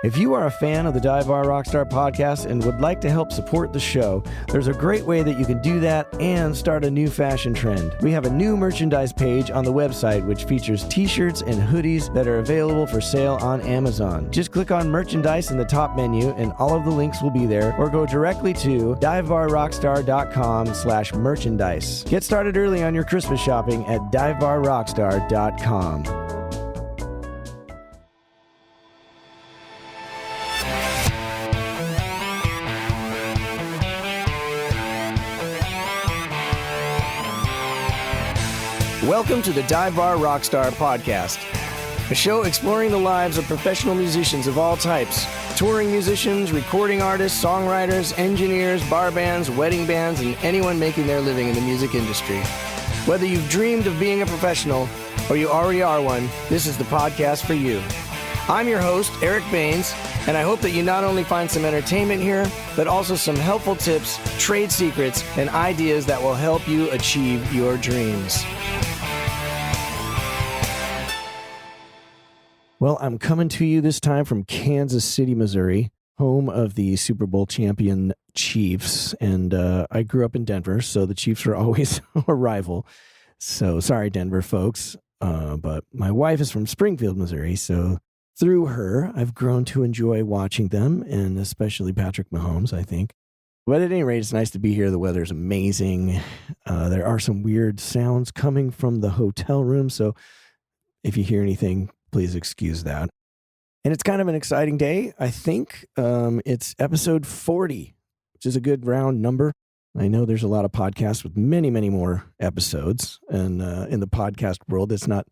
If you are a fan of the Dive Bar Rockstar podcast and would like to help support the show, there's a great way that you can do that and start a new fashion trend. We have a new merchandise page on the website which features t-shirts and hoodies that are available for sale on Amazon. Just click on merchandise in the top menu and all of the links will be there, or go directly to divebarrockstar.com/merchandise. Get started early on your Christmas shopping at divebarrockstar.com. Welcome to the Dive Bar Rockstar podcast, a show exploring the lives of professional musicians of all types, touring musicians, recording artists, songwriters, engineers, bar bands, wedding bands, and anyone making their living in the music industry. Whether you've dreamed of being a professional or you already are one, this is the podcast for you. I'm your host, Eric Baines, and I hope that you not only find some entertainment here, but also some helpful tips, trade secrets, and ideas that will help you achieve your dreams. Well, I'm coming to you this time from Kansas City, Missouri, home of the Super Bowl champion Chiefs. And I grew up in Denver, so the Chiefs were always a rival. So sorry, Denver folks. But my wife is from Springfield, Missouri. So through her, I've grown to enjoy watching them, and especially Patrick Mahomes, I think. But at any rate, it's nice to be here. The weather's amazing. There are some weird sounds coming from the hotel room. So if you hear anything, please excuse that. And it's kind of an exciting day, I think. It's episode 40, which is a good round number. I know there's a lot of podcasts with many, many more episodes. And in the podcast world, it's not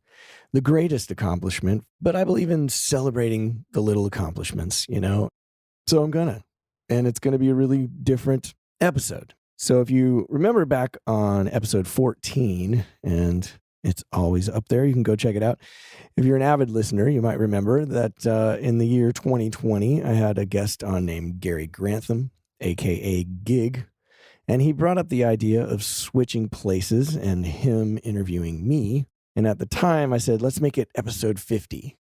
the greatest accomplishment, but I believe in celebrating the little accomplishments, you know? So I'm gonna. And it's going to be a really different episode. So if you remember back on episode 14, and it's always up there, you can go check it out. If you're an avid listener, you might remember that in the year 2020, I had a guest on named Gary Grantham, a.k.a. Gig, and he brought up the idea of switching places and him interviewing me. And at the time, I said, let's make it episode 50,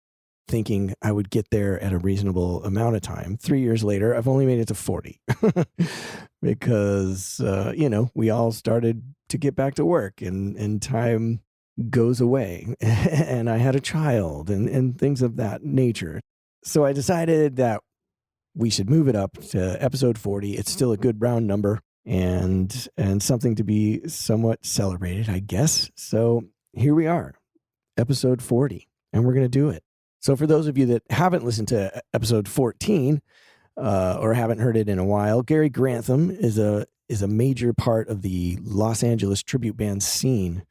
thinking I would get there at a reasonable amount of time. 3 years later, I've only made it to 40 because, we all started to get back to work and time goes away, and I had a child and things of that nature. So I decided that we should move it up to episode 40. It's still a good round number and something to be somewhat celebrated, I guess. So here we are, episode 40, and we're going to do it. So for those of you that haven't listened to episode 14 or haven't heard it in a while, Gary Grantham is a major part of the Los Angeles tribute band scene.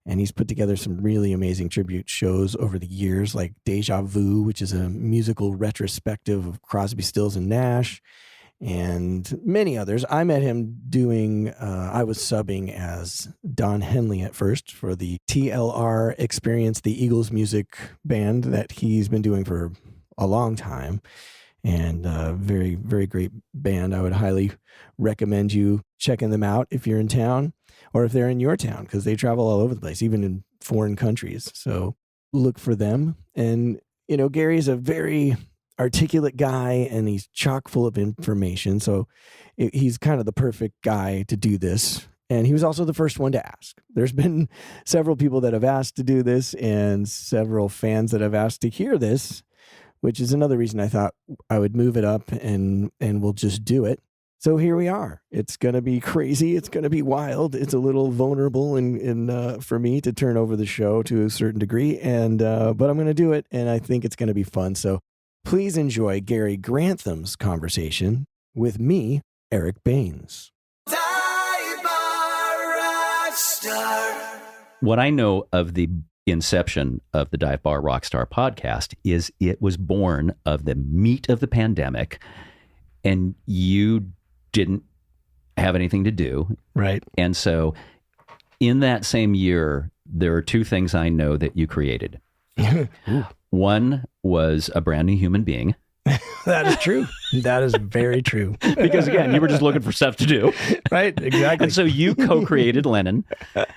And he's put together some really amazing tribute shows over the years, like Deja Vu, which is a musical retrospective of Crosby, Stills, and Nash, and many others. I met him doing, I was subbing as Don Henley at first for the TLR Experience, the Eagles music band that he's been doing for a long time. And very, very great band. I would highly recommend you checking them out if you're in town or if they're in your town, because they travel all over the place, even in foreign countries. So look for them. And, Gary's a very articulate guy and he's chock full of information. So he's kind of the perfect guy to do this. And he was also the first one to ask. There's been several people that have asked to do this and several fans that have asked to hear this, which is another reason I thought I would move it up and we'll just do it. So here we are. It's going to be crazy. It's going to be wild. It's a little vulnerable for me to turn over the show to a certain degree, but I'm going to do it, and I think it's going to be fun. So please enjoy Gary Grantham's conversation with me, Eric Baines. What I know of the inception of the Dive Bar Rockstar podcast is it was born of the meat of the pandemic, and you didn't have anything to do. Right. And so in that same year, there are two things I know that you created. One was a brand new human being. That is true. That is very true. Because again, you were just looking for stuff to do. Right, exactly. And so you co-created Lennon,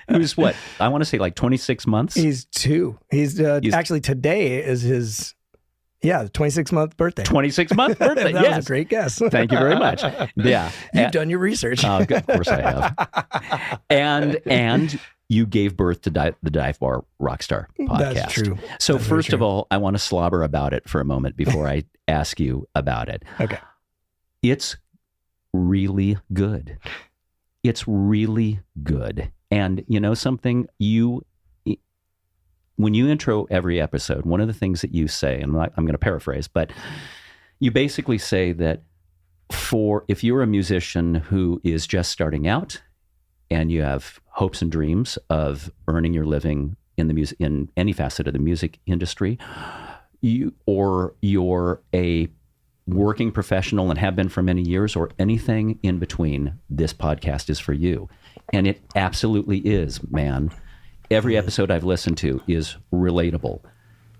who's what? I want to say like 26 months? He's 2. He's actually today is Yeah, the 26-month birthday. 26-month birthday, That yes. was a great guess. Thank you very much. Yeah. You've done your research. Of course I have. And you gave birth to the Dive Bar Rockstar podcast. That's true. So That's first very of true. all, I want to slobber about it for a moment before I ask you about it. Okay. It's really good. It's really good. And you know something? When you intro every episode, one of the things that you say, and I'm going to paraphrase, but you basically say that if you're a musician who is just starting out and you have hopes and dreams of earning your living in any facet of the music industry, or you're a working professional and have been for many years, or anything in between, this podcast is for you. And it absolutely is, man. Every episode I've listened to is relatable.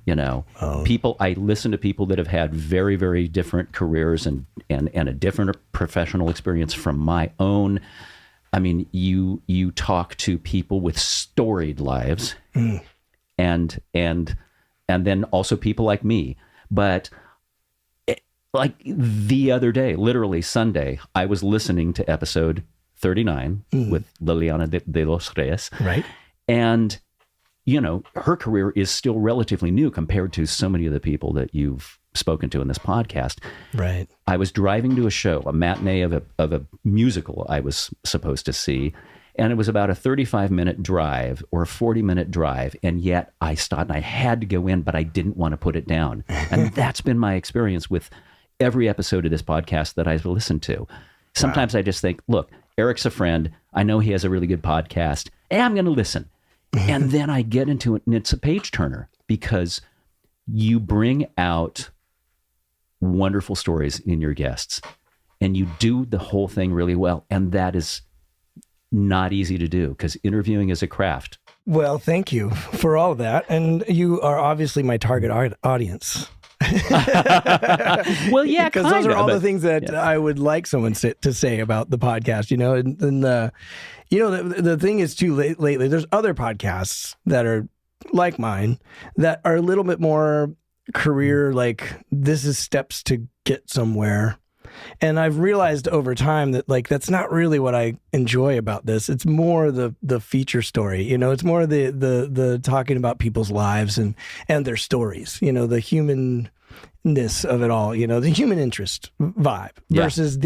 You know, I listen to people that have had very, very different careers and a different professional experience from my own. I mean, you talk to people with storied lives, and then also people like me. But like the other day, literally Sunday, I was listening to episode 39 with Liliana de los Reyes. Right. And, you know, her career is still relatively new compared to so many of the people that you've spoken to in this podcast. Right. I was driving to a show, a matinee of a musical I was supposed to see. And it was about a 35-minute drive or a 40-minute drive. And yet I stopped and I had to go in, but I didn't want to put it down. And that's been my experience with every episode of this podcast that I've listened to. Sometimes I just think, look, Eric's a friend. I know he has a really good podcast. Hey, I'm going to listen. And then I get into it, and it's a page turner because you bring out wonderful stories in your guests, and you do the whole thing really well. And that is not easy to do because interviewing is a craft. Well, thank you for all of that. And you are obviously my target audience. Well, yeah, because those are all the things that I would like someone to say about the podcast, you know. And you know, the thing is too, lately, there's other podcasts that are like mine that are a little bit more career, like this is steps to get somewhere. And I've realized over time that like that's not really what I enjoy about this. It's more the feature story, you know. It's more the talking about people's lives and their stories, you know, the humanness of it all, you know, the human interest vibe versus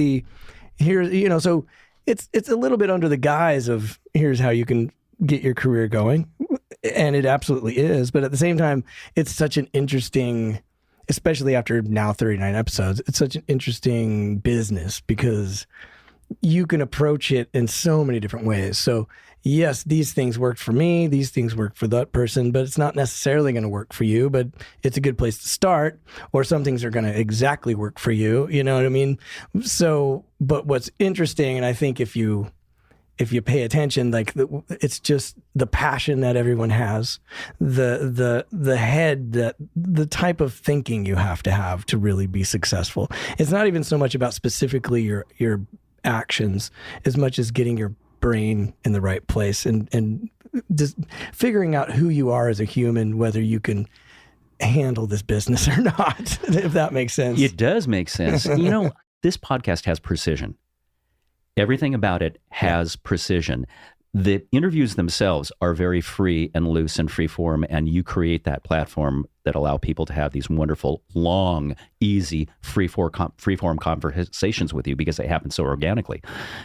here, you know. So it's a little bit under the guise of here's how you can get your career going, and it absolutely is. But at the same time, it's such an interesting, especially after now 39 episodes, it's such an interesting business because you can approach it in so many different ways. So yes, these things worked for me, these things work for that person, but it's not necessarily going to work for you, but it's a good place to start. Or some things are going to exactly work for you. You know what I mean? So, but what's interesting, and I think if you pay attention, like it's just the passion that everyone has, the head, that the type of thinking you have to really be successful. It's not even so much about specifically your actions as much as getting your brain in the right place and just figuring out who you are as a human, whether you can handle this business or not, if that makes sense. It does make sense. You know, this podcast has precision. Everything about it has precision. The interviews themselves are very free and loose and free form, and you create that platform that allow people to have these wonderful, long, easy, free form conversations with you because they happen so organically.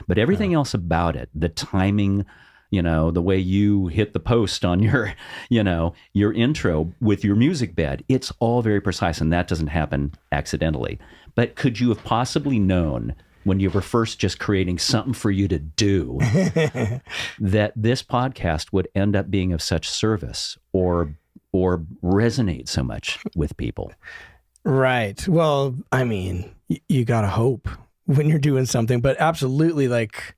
But everything else about it, the timing, you know, the way you hit the post on your, you know, your intro with your music bed, it's all very precise, and that doesn't happen accidentally. But could you have possibly known when you were first just creating something for you to do, that this podcast would end up being of such service or resonate so much with people? Right. Well, I mean, you got to hope when you're doing something, but absolutely, like,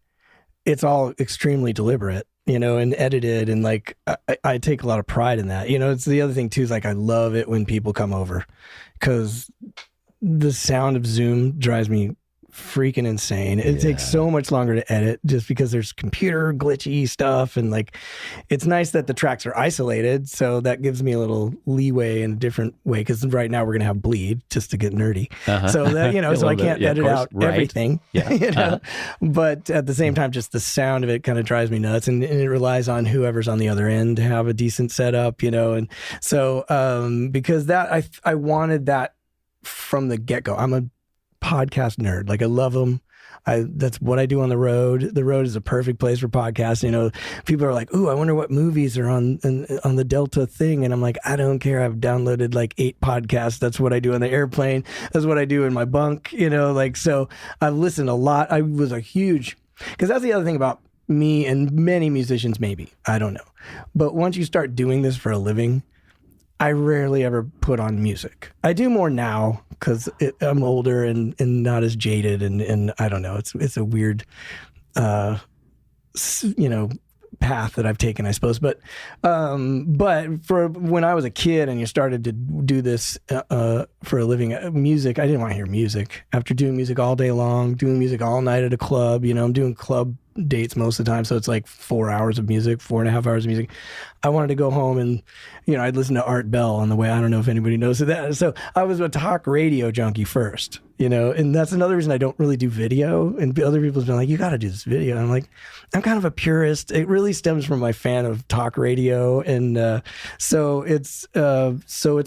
it's all extremely deliberate, you know, and edited. And like, I take a lot of pride in that. You know, it's the other thing too, is like, I love it when people come over because the sound of Zoom drives me freaking insane. It takes so much longer to edit just because there's computer glitchy stuff. And like, it's nice that the tracks are isolated. So that gives me a little leeway in a different way. Because right now we're going to have bleed just to get nerdy. So that, so I can't edit out everything. Yeah. But at the same time, just the sound of it kind of drives me nuts. And it relies on whoever's on the other end to have a decent setup, And so because that, I wanted that from the get-go. I'm a podcast nerd. Like, I love them. That's what I do on the road. The road is a perfect place for podcasts. People are like, "Ooh, I wonder what movies are on the Delta thing." And I'm like, I don't care. I've downloaded like 8 podcasts. That's what I do on the airplane. That's what I do in my bunk. So I've listened a lot. I was a huge, because that's the other thing about me and many musicians, maybe, I don't know. But once you start doing this for a living, I rarely ever put on music. I do more now because I'm older and not as jaded, and I don't know. It's a weird, path that I've taken, I suppose. But for when I was a kid and you started to do this for a living, music, I didn't want to hear music. After doing music all day long, doing music all night at a club, I'm doing club dates most of the time, so it's like 4 hours of music, 4.5 hours of music. I wanted to go home and I'd listen to Art Bell on the way. I don't know if anybody knows that. So I was a talk radio junkie first, and that's another reason I don't really do video. And other people's been like, "You got to do this video." And I'm like, I'm kind of a purist. It really stems from my fan of talk radio, and so it's a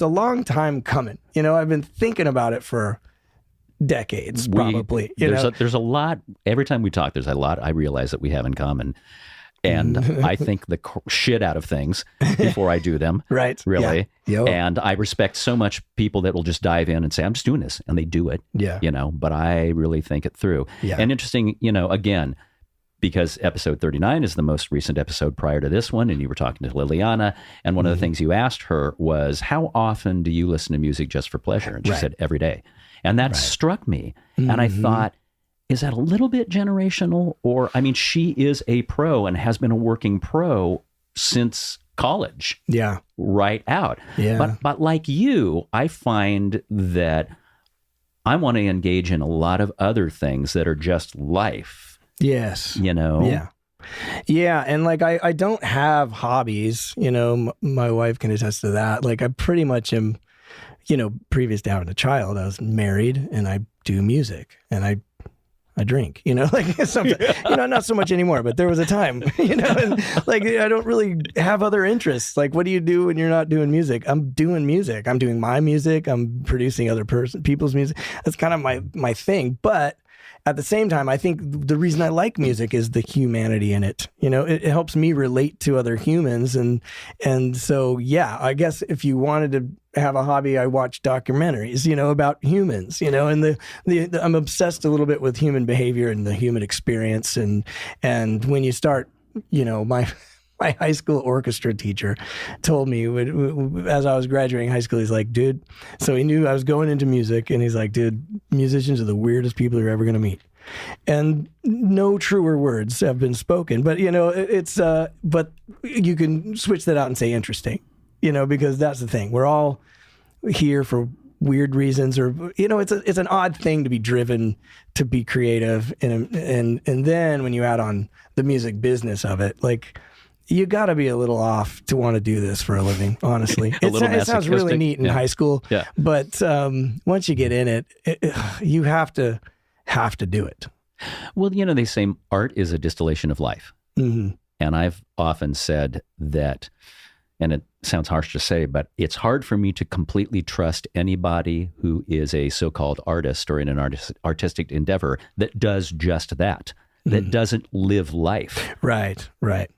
long time coming. I've been thinking about it for decades, probably. There's a lot. Every time we talk, there's a lot I realize that we have in common. And I think the shit out of things before I do them. Right. Really. Yeah. And I respect so much people that will just dive in and say, "I'm just doing this." And they do it. Yeah. But I really think it through. Yeah. And interesting, again, because episode 39 is the most recent episode prior to this one. And you were talking to Liliana. And one of the things you asked her was, "How often do you listen to music just for pleasure?" And she said, "Every day." And that struck me. And I thought, is that a little bit generational? Or, she is a pro and has been a working pro since college. Yeah. Right out. Yeah. But like you, I find that I want to engage in a lot of other things that are just life. Yes. Yeah. Yeah. And like, I don't have hobbies, my wife can attest to that. Like, I pretty much am, previous to having a child, I was married and I do music and I drink, like something, not so much anymore, but there was a time, and like, I don't really have other interests. Like, what do you do when you're not doing music? I'm doing music. I'm doing my music. I'm producing other people's music. That's kind of my thing. But at the same time, I think the reason I like music is the humanity in it. It helps me relate to other humans. And so, yeah, I guess if you wanted to have a hobby, I watch documentaries, about humans, and I'm obsessed a little bit with human behavior and the human experience. And when you start, my high school orchestra teacher told me as I was graduating high school, he's like, "Dude," so he knew I was going into music, and he's like, "Dude, musicians are the weirdest people you're ever going to meet." And no truer words have been spoken, but it's but you can switch that out and say interesting, because that's the thing. We're all here for weird reasons, or it's an odd thing to be driven to be creative, and then when you add on the music business of it, like, you got to be a little off to want to do this for a living, honestly. It sounds really neat in high school, but once you get in it, you have to do it. Well, they say art is a distillation of life. Mm-hmm. And I've often said that, and it sounds harsh to say, but it's hard for me to completely trust anybody who is a so-called artist or in an artistic endeavor that does just that. That doesn't live life. Right.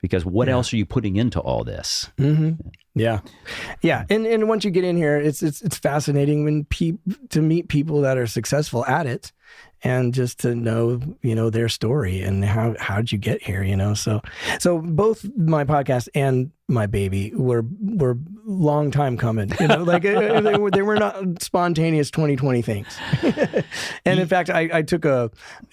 Because what else are you putting into all this? Mm-hmm. Yeah. And once you get in here, it's fascinating to meet people that are successful at it, and just to know, their story and how'd you get here, So both my podcast and my baby were long time coming, like they were not spontaneous 2020 things. And in fact, I took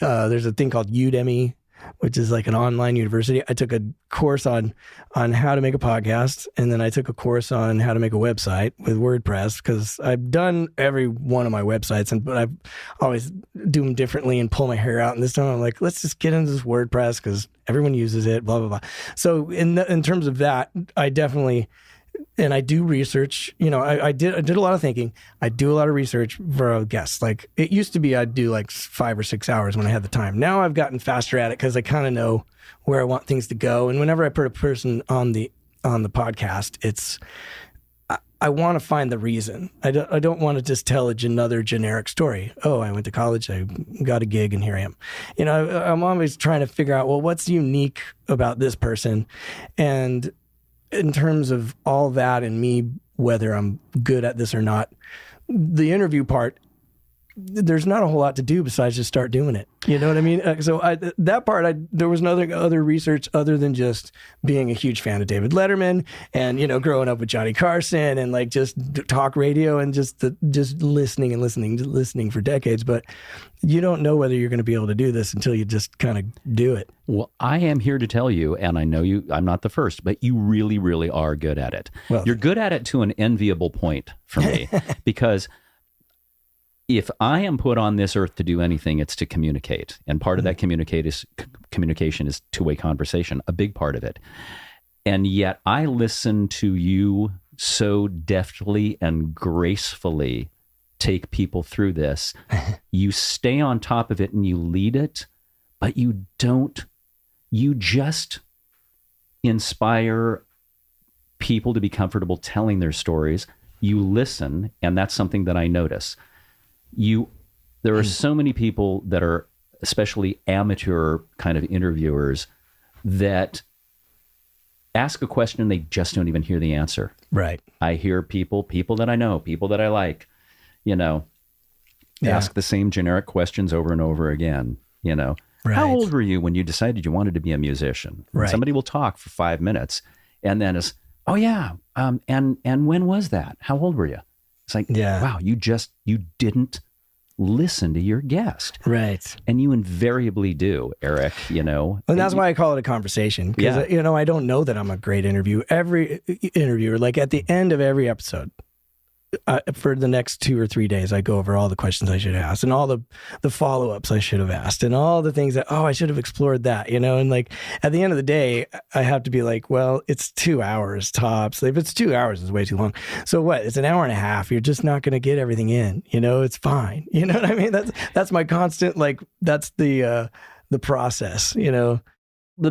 there's a thing called Udemy, which is like an online university. I took a course on how to make a podcast, and then I took a course on how to make a website with WordPress, because I've done every one of my websites, but I've always do them differently and pull my hair out. And this time I'm like, let's just get into this WordPress because everyone uses it, blah, blah, blah. So in terms of that, I definitely... And I do research, I did a lot of thinking. I do a lot of research for a guest. Like, it used to be I'd do like 5 or 6 hours when I had the time. Now I've gotten faster at it because I kind of know where I want things to go. And whenever I put a person on the podcast, I want to find the reason. I don't want to just tell another generic story. Oh, I went to college, I got a gig, and here I am. I'm always trying to figure out, well, what's unique about this person? And in terms of all that and me, whether I'm good at this or not, the interview part, there's not a whole lot to do besides just start doing it. You know what I mean? So that part, there was no other research other than just being a huge fan of David Letterman and, growing up with Johnny Carson and like just talk radio and just listening for decades. But you don't know whether you're going to be able to do this until you just kind of do it. Well, I am here to tell you, and I know I'm not the first, but you really, really are good at it. Well, you're good at it to an enviable point for me, because if I am put on this earth to do anything, it's to communicate. And part of that communication is two-way conversation, a big part of it. And yet I listen to you so deftly and gracefully take people through this. You stay on top of it and you lead it, but you just inspire people to be comfortable telling their stories. You listen, and that's something that I notice. There are so many people that are, especially amateur kind of interviewers, that ask a question and they just don't even hear the answer. Right. I hear people that I know, people that I like, ask the same generic questions over and over again, Right. How old were you when you decided you wanted to be a musician? Right. Somebody will talk for 5 minutes and then it's, oh yeah. And when was that? How old were you? It's like, wow, you didn't listen to your guest. Right. And you invariably do, Eric, And that's why I call it a conversation. Because, I don't know that I'm a great interviewer. Every interviewer, like at the end of every episode, for the next 2 or 3 days, I go over all the questions I should have asked and all the follow-ups I should have asked and all the things that, I should have explored that, and like at the end of the day, I have to be like, well, it's 2 hours tops. If it's 2 hours, it's way too long. So what? It's an hour and a half. You're just not going to get everything in, it's fine. You know what I mean? That's my constant, like, that's the process, The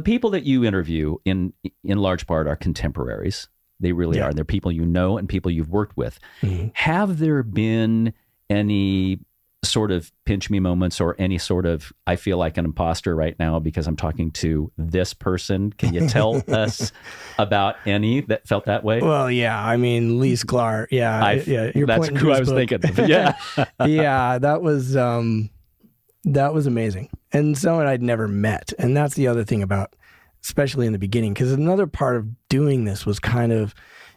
people that you interview in large part are contemporaries. They really are. They're people you know and people you've worked with. Mm-hmm. Have there been any sort of pinch me moments or any sort of, I feel like an imposter right now because I'm talking to this person? Can you tell us about any that felt that way? Well, yeah. I mean, Lee Sklar. Yeah. You're that's who I was thinking of. Yeah. Yeah. That was amazing. And someone I'd never met. And that's the other thing about, especially in the beginning, because another part of doing this was it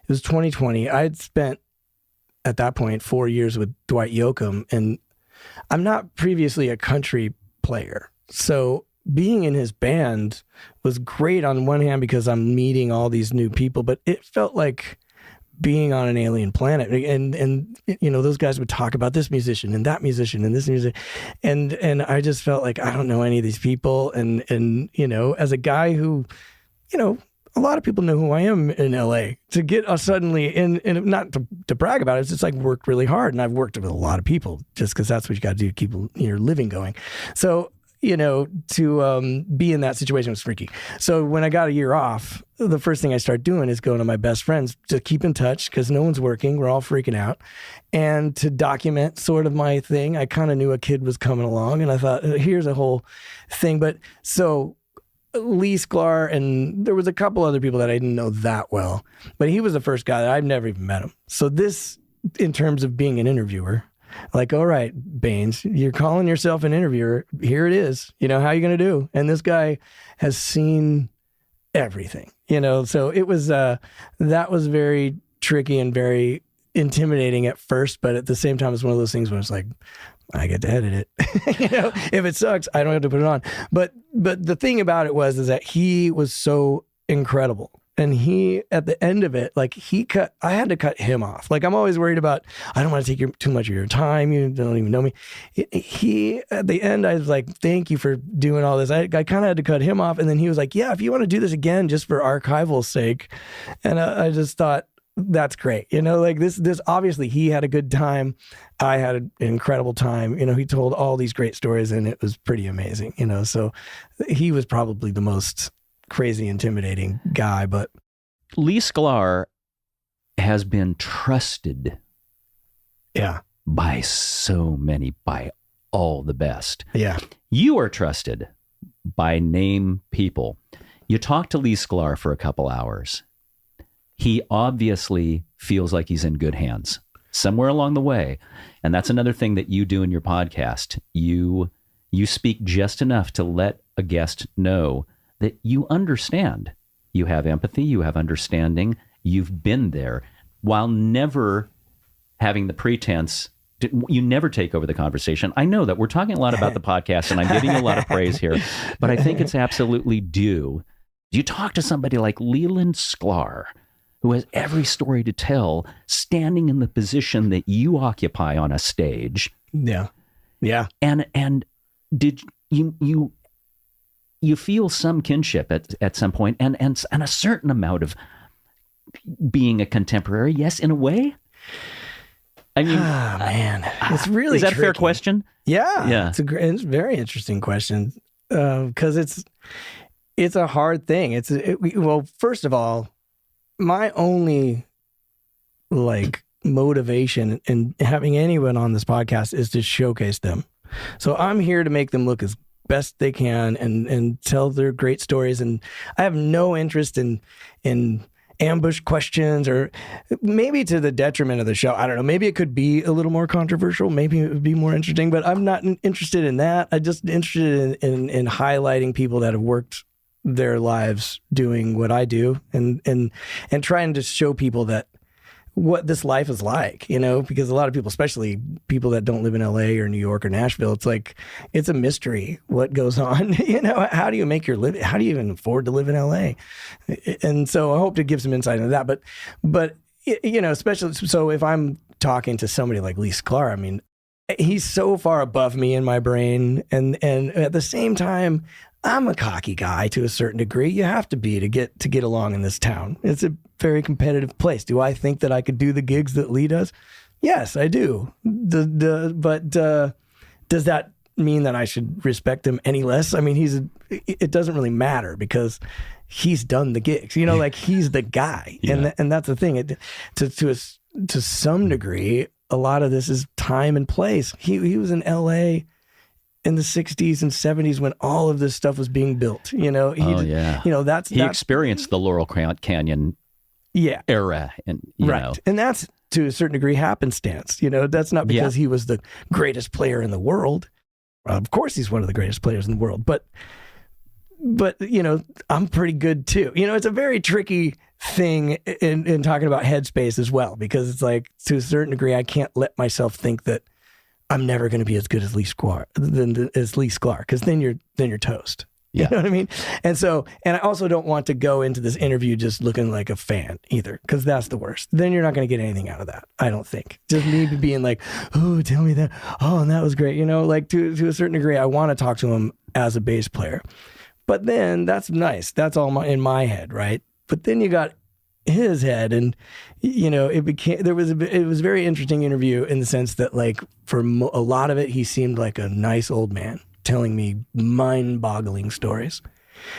was 2020. I'd spent at that point 4 years with Dwight Yoakam, and I'm not previously a country player. So being in his band was great on one hand because I'm meeting all these new people, but it felt like being on an alien planet. And those guys would talk about this musician and that musician and this music. And I just felt like I don't know any of these people. And as a guy who, a lot of people know who I am in LA, to get suddenly in, and not to brag about it, it's just like worked really hard. And I've worked with a lot of people just because that's what you got to do to keep your living going. So, to be in that situation was freaky. So when I got a year off, the first thing I start doing is going to my best friends to keep in touch because no one's working. We're all freaking out. And to document sort of my thing. I kind of knew a kid was coming along and I thought, here's a whole thing. But so Lee Sklar, and there was a couple other people that I didn't know that well, but he was the first guy that I've never even met him. So this, in terms of being an interviewer, like, all right, Baines, you're calling yourself an interviewer. Here it is. How are you going to do? And this guy has seen everything, so it was, that was very tricky and very intimidating at first, but at the same time, it's one of those things where it's like, I get to edit it. If it sucks, I don't have to put it on. But the thing about it is that he was so incredible. And he, at the end of it, like I had to cut him off. Like I'm always worried about, I don't want to take too much of your time. You don't even know me. He, at the end, I was like, thank you for doing all this. I kind of had to cut him off. And then he was like, yeah, if you want to do this again, just for archival sake. And I just thought, that's great. Like this obviously he had a good time. I had an incredible time. He told all these great stories and it was pretty amazing, so he was probably the most crazy, intimidating guy. But Lee Sklar has been trusted by so many, by all the best. Yeah. You are trusted by name people. You talk to Lee Sklar for a couple hours. He obviously feels like he's in good hands somewhere along the way. And that's another thing that you do in your podcast. You speak just enough to let a guest know that you understand. You have empathy, you have understanding, you've been there, while never having the pretense. You never take over the conversation. I know that we're talking a lot about the podcast and I'm giving you a lot of praise here, but I think it's absolutely due. You talk to somebody like Leland Sklar, who has every story to tell, standing in the position that you occupy on a stage. Yeah. Yeah. And did you feel some kinship at some point and a certain amount of being a contemporary? Yes, in a way. I mean, man, it's really is that tricky. A fair question? Yeah. It's a very interesting question because it's a hard thing. Well, first of all, my only motivation in having anyone on this podcast is to showcase them. So I'm here to make them look as best they can and tell their great stories. And I have no interest in ambush questions, or maybe to the detriment of the show. I don't know. Maybe it could be a little more controversial. Maybe it would be more interesting, but I'm not interested in that. I'm just interested in highlighting people that have worked their lives doing what I do and trying to show people that what this life is like, because a lot of people, especially people that don't live in LA or New York or Nashville, it's a mystery what goes on. How do you make your living? How do you even afford to live in LA? And so I hope to give some insight into that. But especially so if I'm talking to somebody like Lee Sklar, I mean, he's so far above me in my brain, and at the same time, I'm a cocky guy to a certain degree. You have to be to get along in this town. It's a very competitive place. Do I think that I could do the gigs that Lee does? Yes, I do. But does that mean that I should respect him any less? I mean, it doesn't really matter because he's done the gigs. He's the guy, and that's the thing. To some degree, a lot of this is time and place. He was in LA in the 60s and 70s when all of this stuff was being built. He experienced the Laurel Canyon era, and you know. And that's to a certain degree happenstance. That's not because he was the greatest player in the world. Of course he's one of the greatest players in the world, but I'm pretty good too. It's a very tricky thing in talking about headspace as well, because it's like, to a certain degree, I can't let myself think that I'm never going to be as good as Lee Sklar, because then you're toast. You know what I mean? And I also don't want to go into this interview just looking like a fan either, because that's the worst. Then you're not going to get anything out of that, I don't think. Just me being like, oh, tell me that. Oh, and that was great. To a certain degree, I want to talk to him as a bass player. But then that's nice. That's all in my head, right? But then you got his head, and it was a very interesting interview in the sense that, for a lot of it, he seemed like a nice old man telling me mind-boggling stories.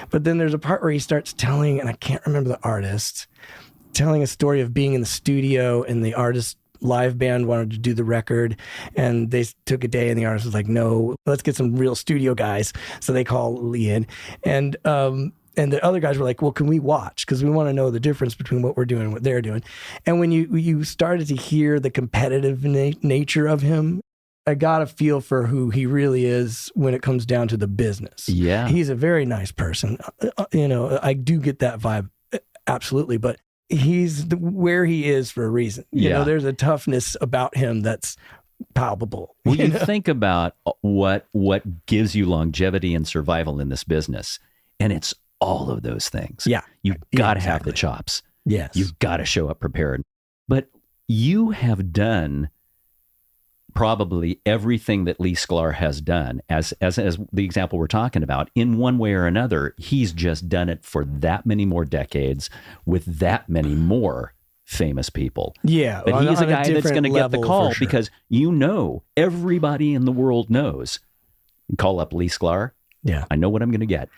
But then there's a part where he starts telling, and I can't remember the artist, telling a story of being in the studio, and the artist live band wanted to do the record, and they took a day, and the artist was like, no, let's get some real studio guys. So they call Lee in, and the other guys were like, well, can we watch? Because we want to know the difference between what we're doing and what they're doing. And when you started to hear the competitive nature of him, I got a feel for who he really is when it comes down to the business. Yeah. He's a very nice person. I do get that vibe. Absolutely. But he's where he is for a reason. There's a toughness about him that's palpable. Well, you think about what gives you longevity and survival in this business, and it's all of those things. Yeah. You've got to have exactly. the chops. Yes. You've got to show up prepared. But you have done probably everything that Lee Sklar has done, as the example we're talking about, in one way or another. He's just done it for that many more decades with that many more famous people. Yeah. But he is a guy that's different going to get the level, call for sure. because everybody in the world knows. You call up Lee Sklar. Yeah. I know what I'm going to get,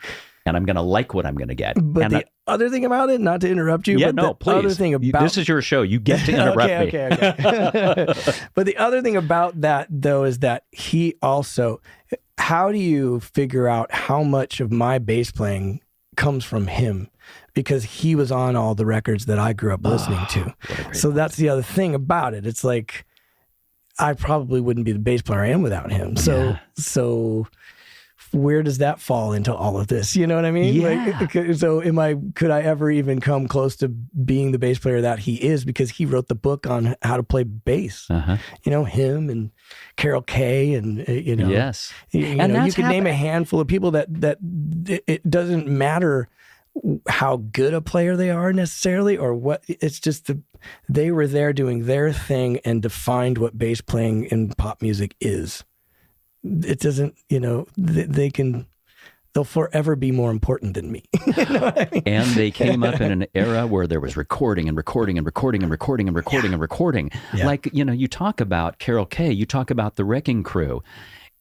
and I'm going to like what I'm going to get. But and the other thing about it, not to interrupt you, but the please. other thing about This is your show. You get to interrupt me. Okay. But the other thing about that, though, is that he also, how do you figure out how much of my bass playing comes from him? Because he was on all the records that I grew up listening to. So that's the other thing about it. It's like, I probably wouldn't be the bass player I am without him. So where does that fall into all of this? You know what I mean? Yeah. Like, so could I ever even come close to being the bass player that he is? Because he wrote the book on how to play bass. Uh-huh. You know, him and Carol Kay and, you know. Yes. You could name a handful of people that it doesn't matter how good a player they are necessarily, or what. It's just they were there doing their thing and defined what bass playing in pop music is. It doesn't, they'll forever be more important than me. You know what I mean? And they came up in an era where there was recording and recording and recording and recording and recording and recording. Yeah. Like, you talk about Carol Kay, you talk about the Wrecking Crew,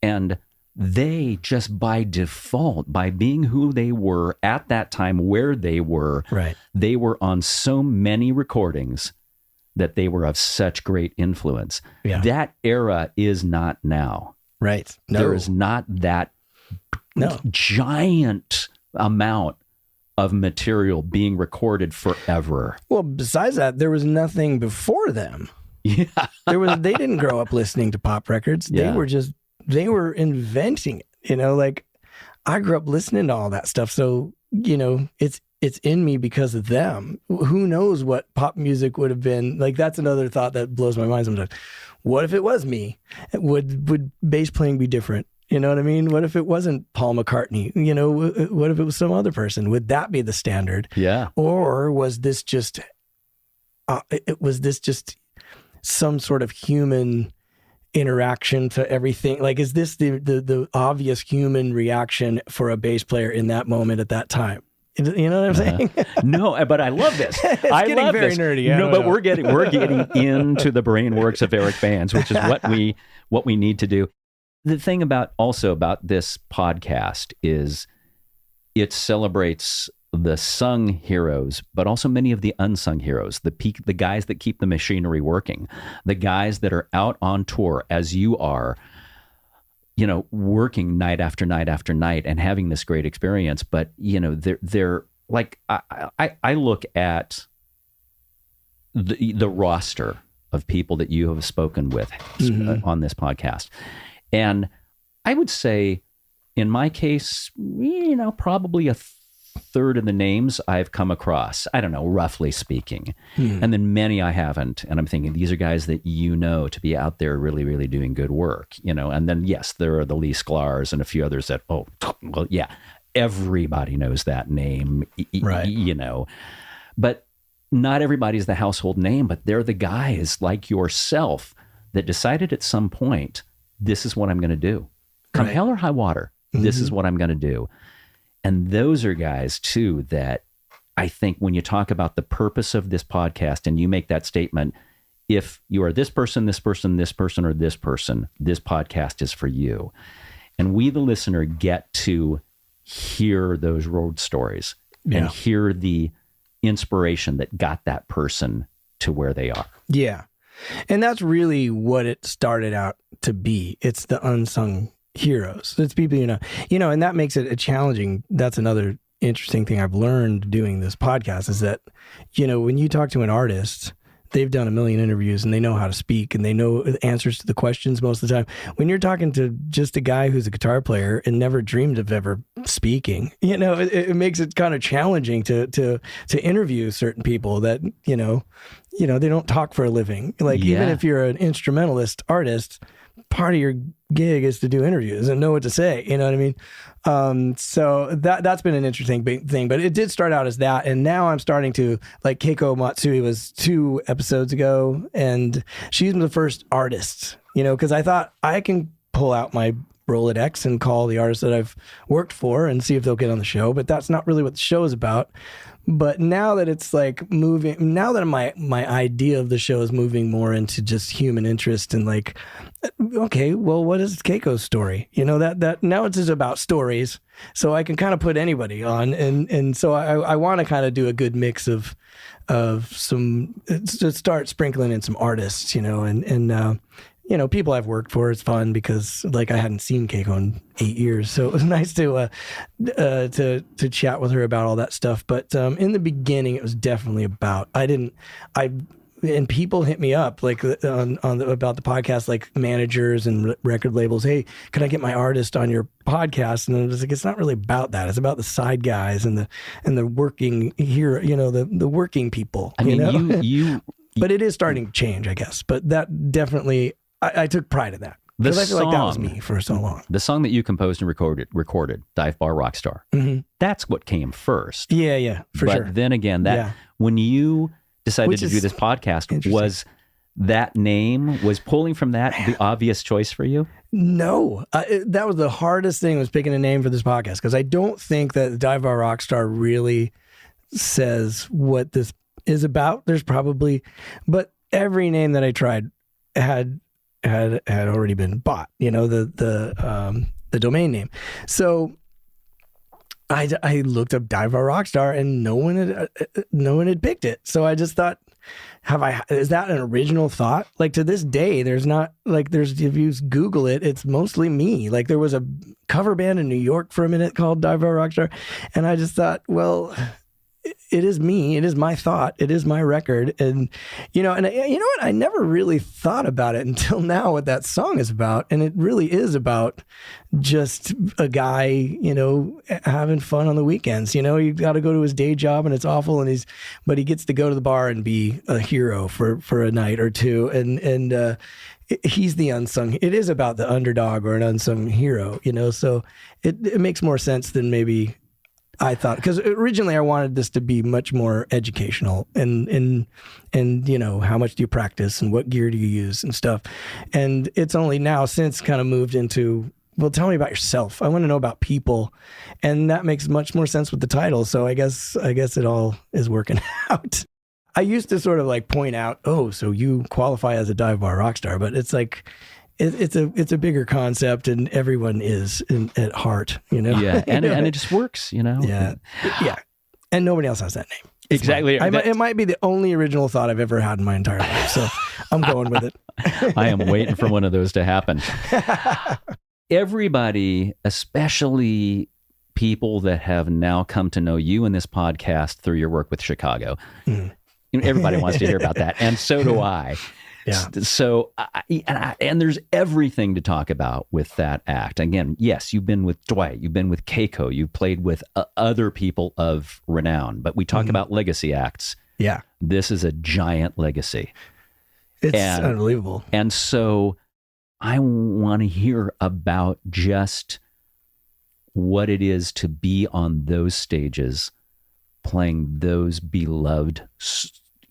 and they just by default, by being who they were at that time, where they were, Right. they were on so many recordings that they were of such great influence. Yeah. That era is not now. Right. No. There is not that giant amount of material being recorded forever. Well, besides that, there was nothing before them. Yeah. They didn't grow up listening to pop records. Yeah. They were inventing it, like I grew up listening to all that stuff. So, it's in me because of them. Who knows what pop music would have been like? That's another thought that blows my mind sometimes. What if it was me? Would bass playing be different? You know what I mean? What if it wasn't Paul McCartney? What if it was some other person? Would that be the standard? Yeah. Or was this just some sort of human interaction to everything? Like, is this the obvious human reaction for a bass player in that moment at that time? You know what I'm saying? No, but I love this. I getting love very this. nerdy. No, but we're getting into the brain works of Eric Baines, which is what we need to do. The thing about this podcast is it celebrates the sung heroes, but also many of the unsung heroes, the guys that keep the machinery working, the guys that are out on tour as you are, working night after night after night and having this great experience. But, they're like, I look at the roster of people that you have spoken with on this podcast. And I would say in my case, probably a third of the names I've come across, I don't know, roughly speaking. And then many I haven't. And I'm thinking these are guys that to be out there really, really doing good work, and then yes, there are the Lee Sklars and a few others that, everybody knows that name, right. But not everybody's the household name, but they're the guys like yourself that decided at some point, this is what I'm going to do. Come hell or high water, this is what I'm going to do. And those are guys, too, that I think when you talk about the purpose of this podcast and you make that statement, if you are this person, this person, this person, or this person, this podcast is for you. And we, the listener, get to hear those road stories and hear the inspiration that got that person to where they are. Yeah. And that's really what it started out to be. It's the unsung heroes. It's people, and that makes it a challenging. That's another interesting thing I've learned doing this podcast is that, when you talk to an artist, they've done a million interviews and they know how to speak and they know the answers to the questions most of the time. When you're talking to just a guy who's a guitar player and never dreamed of ever speaking, it makes it kind of challenging to interview certain people that, they don't talk for a living. Like, even if you're an instrumentalist artist, part of your gig is to do interviews and know what to say. You know what I mean? So that's been an interesting big thing, but it did start out as that. And now I'm starting to, like, Keiko Matsui was 2 episodes ago, and she's the first artist, because I thought I can pull out my Rolodex and call the artists that I've worked for and see if they'll get on the show, but that's not really what the show is about. But now that it's like moving, now that my idea of the show is moving more into just human interest and like, okay, well, what is Keiko's story? That now it's just about stories. So I can kind of put anybody on. And so I want to kind of do a good mix of some, to start sprinkling in some artists, and people I've worked for. It's fun because, like, I hadn't seen Keiko in 8 years, so it was nice to chat with her about all that stuff. But in the beginning, it was definitely about and people hit me up like about the podcast, like managers and record labels. Hey, can I get my artist on your podcast? And I was like, it's not really about that. It's about the side guys and the working here, the working people. I mean, you but it is starting to change, I guess. But that definitely, I took pride in that. Because I feel like that was me for so long. The song that you composed and recorded, Dive Bar Rockstar, that's what came first. Yeah, for sure. But then again, when you decided to do this podcast, was that name, was pulling from that the obvious choice for you? No, that was the hardest thing, was picking a name for this podcast, because I don't think that Dive Bar Rockstar really says what this is about. There's probably, but every name that I tried had already been bought, the domain name. So I looked up Dive Bar Rockstar and no one had picked it. So I just thought, is that an original thought? Like, to this day, there's not, like, if you Google it, it's mostly me. Like, there was a cover band in New York for a minute called Dive Bar Rockstar. And I just thought, well, it is me. It is my thought. It is my record. And, you know what? I never really thought about it until now, what that song is about. And it really is about just a guy, having fun on the weekends. You got to go to his day job and it's awful. But he gets to go to the bar and be a hero for a night or two. And he's the unsung. It is about the underdog or an unsung hero, so it makes more sense than maybe I thought, because originally I wanted this to be much more educational and how much do you practice and what gear do you use and stuff. And it's only now since kind of moved into, well, tell me about yourself. I want to know about people. And that makes much more sense with the title. So I guess it all is working out. I used to sort of like point out, oh, so you qualify as a dive bar rock star, but it's like, it's a bigger concept, and everyone is at heart, Yeah, and it just works, Yeah, and nobody else has that name. Exactly. It might be the only original thought I've ever had in my entire life, so I'm going with it. I am waiting for one of those to happen. Everybody, especially people that have now come to know you in this podcast through your work with Chicago, everybody wants to hear about that, and so do I. Yeah. So, and there's everything to talk about with that act. Again, yes, you've been with Dwight, you've been with Keiko, you've played with other people of renown, but we talk about legacy acts. Yeah. This is a giant legacy. It's unbelievable. And so I want to hear about just what it is to be on those stages, playing those beloved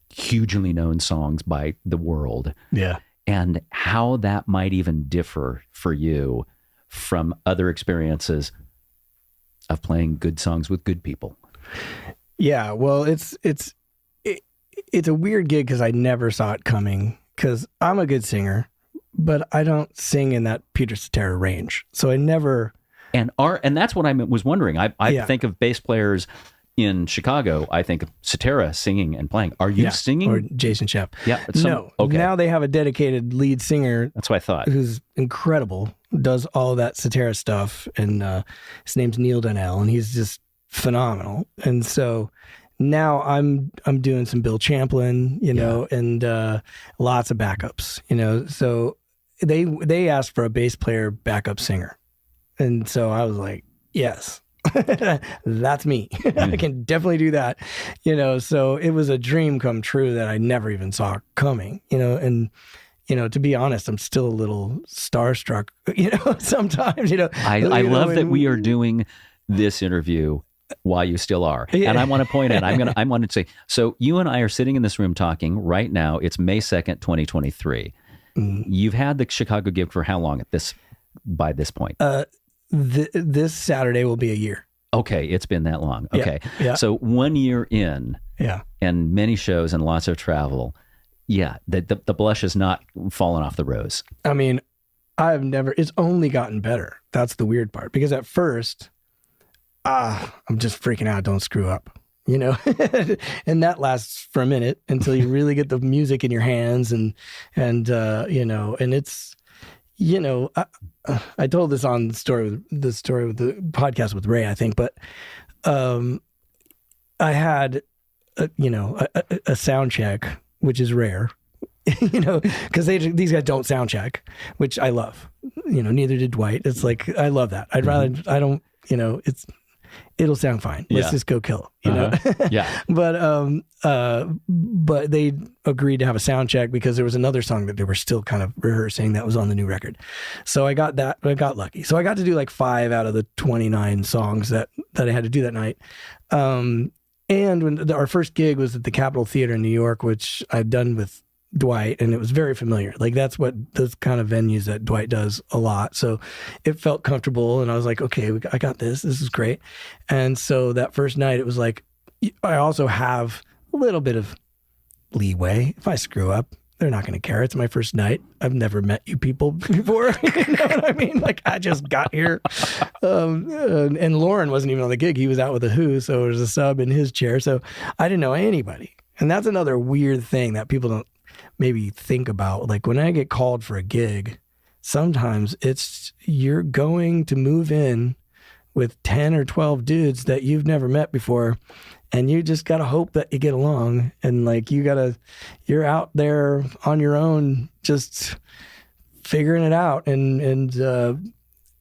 hugely known songs by the world. Yeah. And how that might even differ for you from other experiences of playing good songs with good people. Yeah. Well, it's a weird gig because I never saw it coming, because I'm a good singer, but I don't sing in that Peter Cetera range. So I never. And that's what I was wondering. I think of bass players in Chicago, I think of Cetera singing and playing. Are you singing? Or Jason Shepp. Yeah. No. Okay. Now they have a dedicated lead singer. That's what I thought. Who's incredible, does all that Cetera stuff. And his name's Neil Donnell, and he's just phenomenal. And so now I'm doing some Bill Champlin, you know, and lots of backups, you know. So they asked for a bass player, backup singer, and so I was like, yes. That's me. I can definitely do that, you know. So it was a dream come true that I never even saw coming, you know. And you know, to be honest, I'm still a little starstruck, you know, sometimes, you know. I love that we are doing this interview while you still are. Yeah. And I want to point out, I want to say, so you and I are sitting in this room talking right now. It's May 2nd, 2023. You've had the Chicago gig for how long by this point? This Saturday will be a year. Okay, it's been that long. Okay. Yeah. So 1 year in, yeah, and many shows and lots of travel, yeah, the blush has not fallen off the rose. I mean, it's only gotten better. That's the weird part. Because at first, I'm just freaking out, don't screw up, you know? And that lasts for a minute until you really get the music in your hands and you know, and it's, you know, I told this on the story with the podcast with Ray, I think, but I had, a sound check, which is rare, you know, because these guys don't sound check, which I love. You know, neither did Dwight. It's like, I love that. I'd rather, I don't, you know, it'll sound fine. Let's just go kill it, you know? Yeah. But they agreed to have a sound check because there was another song that they were still kind of rehearsing that was on the new record. So I got lucky. So I got to do like 5 out of the 29 songs that I had to do that night. And when our first gig was at the Capitol Theater in New York, which I've done with Dwight, and it was very familiar. Like that's what those kind of venues that Dwight does a lot. So it felt comfortable, and I was like, okay, I got this. This is great. And so that first night, it was like, I also have a little bit of leeway. If I screw up, they're not going to care. It's my first night. I've never met you people before. You know what I mean? Like I just got here. And Lauren wasn't even on the gig. He was out with the Who, so it was a sub in his chair. So I didn't know anybody. And that's another weird thing that people don't maybe think about. Like when I get called for a gig, sometimes you're going to move in with 10 or 12 dudes that you've never met before. And you just got to hope that you get along. And like, you're out there on your own, just figuring it out. And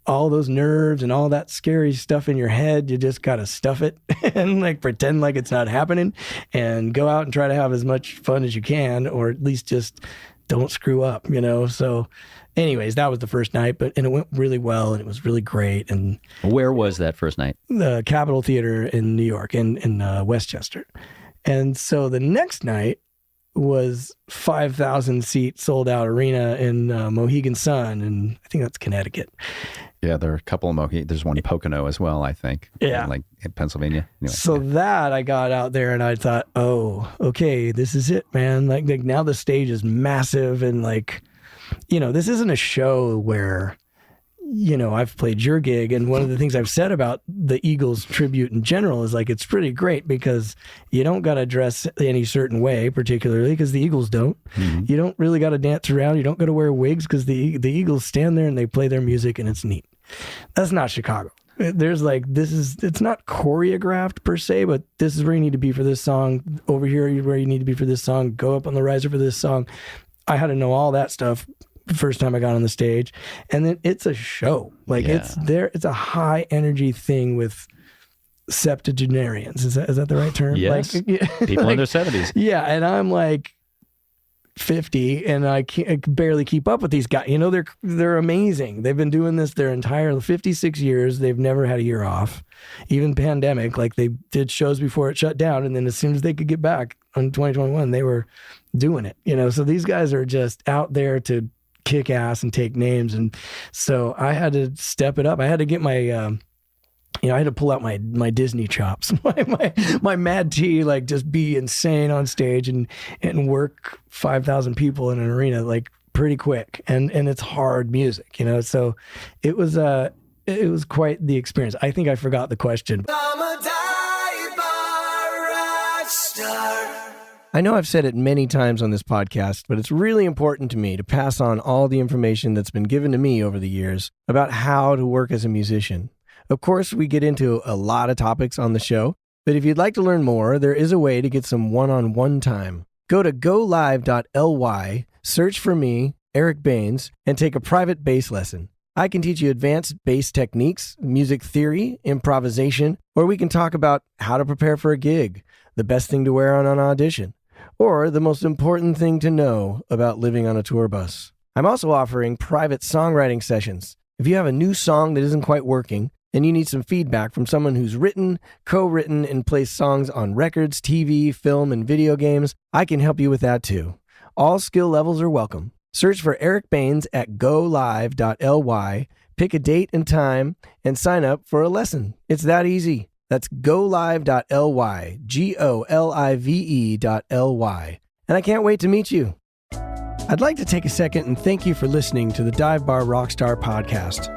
all those nerves and all that scary stuff in your head, you just got to stuff it and like pretend like it's not happening and go out and try to have as much fun as you can, or at least just don't screw up, you know? So anyways, that was the first night, and it went really well and it was really great. And where was that first night? The Capitol Theater in New York, in Westchester. And so the next night was 5,000 seat sold out arena in Mohegan Sun, and I think that's Connecticut. Yeah, there are a couple of there's one in Pocono as well, I think. Yeah. Like in Pennsylvania. Anyway, so that I got out there and I thought, oh, okay, this is it, man. Like now the stage is massive, and like, you know, this isn't a show where, you know, I've played your gig, and one of the things I've said about the Eagles tribute in general is like, it's pretty great because you don't got to dress any certain way, particularly because the Eagles don't. Mm-hmm. You don't really got to dance around. You don't got to wear wigs because the Eagles stand there and they play their music and it's neat. That's not Chicago. There's like, it's not choreographed per se, but this is where you need to be for this song. Over here, where you need to be for this song. Go up on the riser for this song. I had to know all that stuff the first time I got on the stage, and then it's a show. Like it's a high energy thing with septuagenarians. Is that the right term? Yes. Like, people like, in their 70s. Yeah. And I'm like 50 and I can barely keep up with these guys. You know, they're amazing. They've been doing this their entire 56 years. They've never had a year off, even pandemic. Like they did shows before it shut down. And then as soon as they could get back in 2021, they were doing it, you know? So these guys are just out there to kick ass and take names. And so I had to step it up. I had to get my, I had to pull out my Disney chops, my Mad T, like just be insane on stage and work 5,000 people in an arena like pretty quick. And it's hard music, you know? So it was quite the experience. I think I forgot the question. I'm a dive bar rock star. I know I've said it many times on this podcast, but it's really important to me to pass on all the information that's been given to me over the years about how to work as a musician. Of course, we get into a lot of topics on the show, But if you'd like to learn more, there is a way to get some one-on-one time. Go to golive.ly, search for me, Eric Baines, and take a private bass lesson. I can teach you advanced bass techniques, music theory, improvisation, or we can talk about how to prepare for a gig, the best thing to wear on an audition, or the most important thing to know about living on a tour bus. I'm also offering private songwriting sessions. If you have a new song that isn't quite working, and you need some feedback from someone who's written, co-written, and placed songs on records, TV, film, and video games, I can help you with that too. All skill levels are welcome. Search for Eric Baines at golive.ly, pick a date and time, and sign up for a lesson. It's that easy. That's golive.ly, golive.ly. And I can't wait to meet you. I'd like to take a second and thank you for listening to the Dive Bar Rockstar podcast.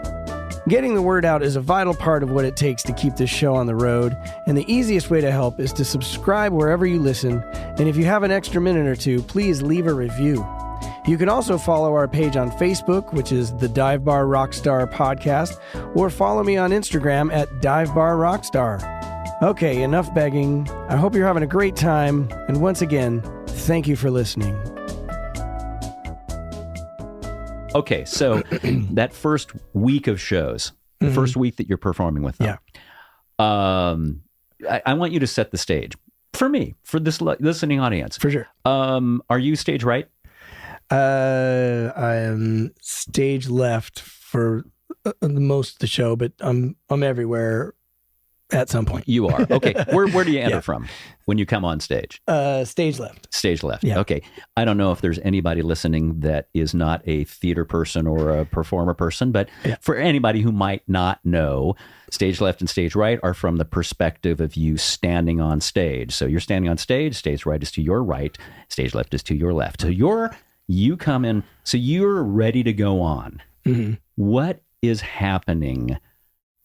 Getting the word out is a vital part of what it takes to keep this show on the road, and the easiest way to help is to subscribe wherever you listen, and if you have an extra minute or two, please leave a review. You can also follow our page on Facebook, which is the Dive Bar Rockstar Podcast, or follow me on Instagram at Dive Bar Rockstar. Okay, enough begging. I hope you're having a great time, and once again, thank you for listening. Okay, so that first week of shows, the first week that you're performing with them, I want you to set the stage for me, for this listening audience. For sure. Are you stage right? I am stage left for most of the show, but I'm everywhere at some point. You are. Okay. Where do you enter from when you come on stage? Stage left. Stage left. Yeah. Okay. I don't know if there's anybody listening that is not a theater person or a performer person, but for anybody who might not know, stage left and stage right are from the perspective of you standing on stage. So you're standing on stage right is to your right, stage left is to your left. So you come in, so you're ready to go on. Mm-hmm. What is happening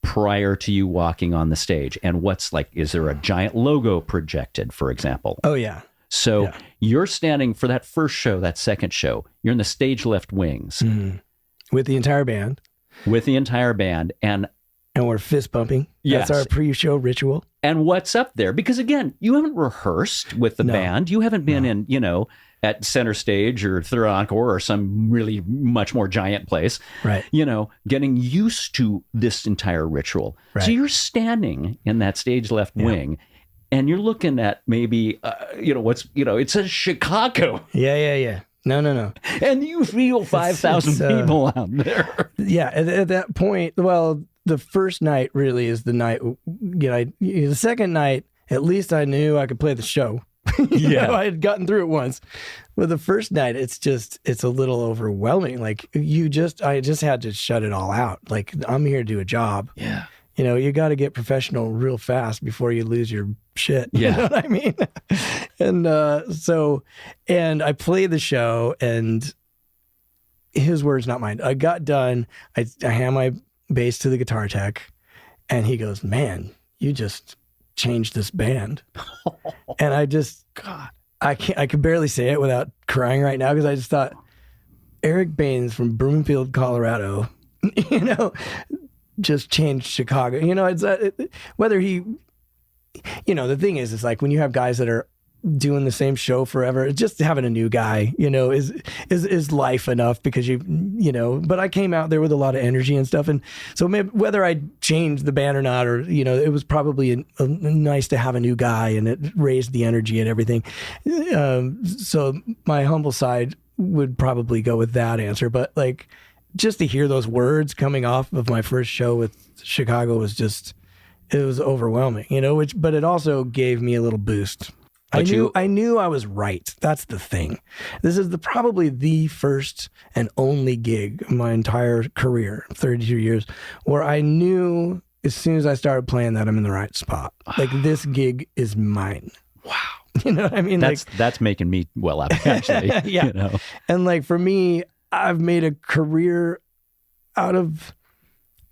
prior to you walking on the stage? And what's like, is there a giant logo projected, for example? Oh, yeah. So you're standing for that first show, that second show, you're in the stage left wings. Mm-hmm. With the entire band. And we're fist bumping. Yes. That's our pre-show ritual. And what's up there? Because again, you haven't rehearsed with the band. You haven't been in, at center stage or third encore or some really much more giant place, right? Getting used to this entire ritual. Right. So you're standing in that stage left wing and you're looking at maybe, it says Chicago. Yeah. No. And you feel 5,000 people out there. Yeah. At that point, well, the first night really is the night, the second night, at least I knew I could play the show. I had gotten through it once, but the first night it's a little overwhelming. Like I just had to shut it all out. Like, I'm here to do a job. Yeah. You got to get professional real fast before you lose your shit. Yeah. You know what I mean? And I played the show, and his words, not mine. I got done. I hand my bass to the guitar tech, and he goes, "Man, you just changed this band." And I could barely say it without crying right now, because I just thought, Eric Baines from Broomfield, Colorado, just changed Chicago. Whether he, the thing is like when you have guys that are doing the same show forever, just having a new guy, is life enough, because but I came out there with a lot of energy and stuff. And so maybe whether I changed the band or not, or, it was probably nice to have a new guy, and it raised the energy and everything. So my humble side would probably go with that answer. But like, just to hear those words coming off of my first show with Chicago was it was overwhelming, but it also gave me a little boost. I knew I was right. That's the thing. This is probably the first and only gig of my entire career, 32 years, where I knew as soon as I started playing that I'm in the right spot. Like, this gig is mine. Wow. You know what I mean? That's making me well up, actually. Yeah. And like, for me, I've made a career out of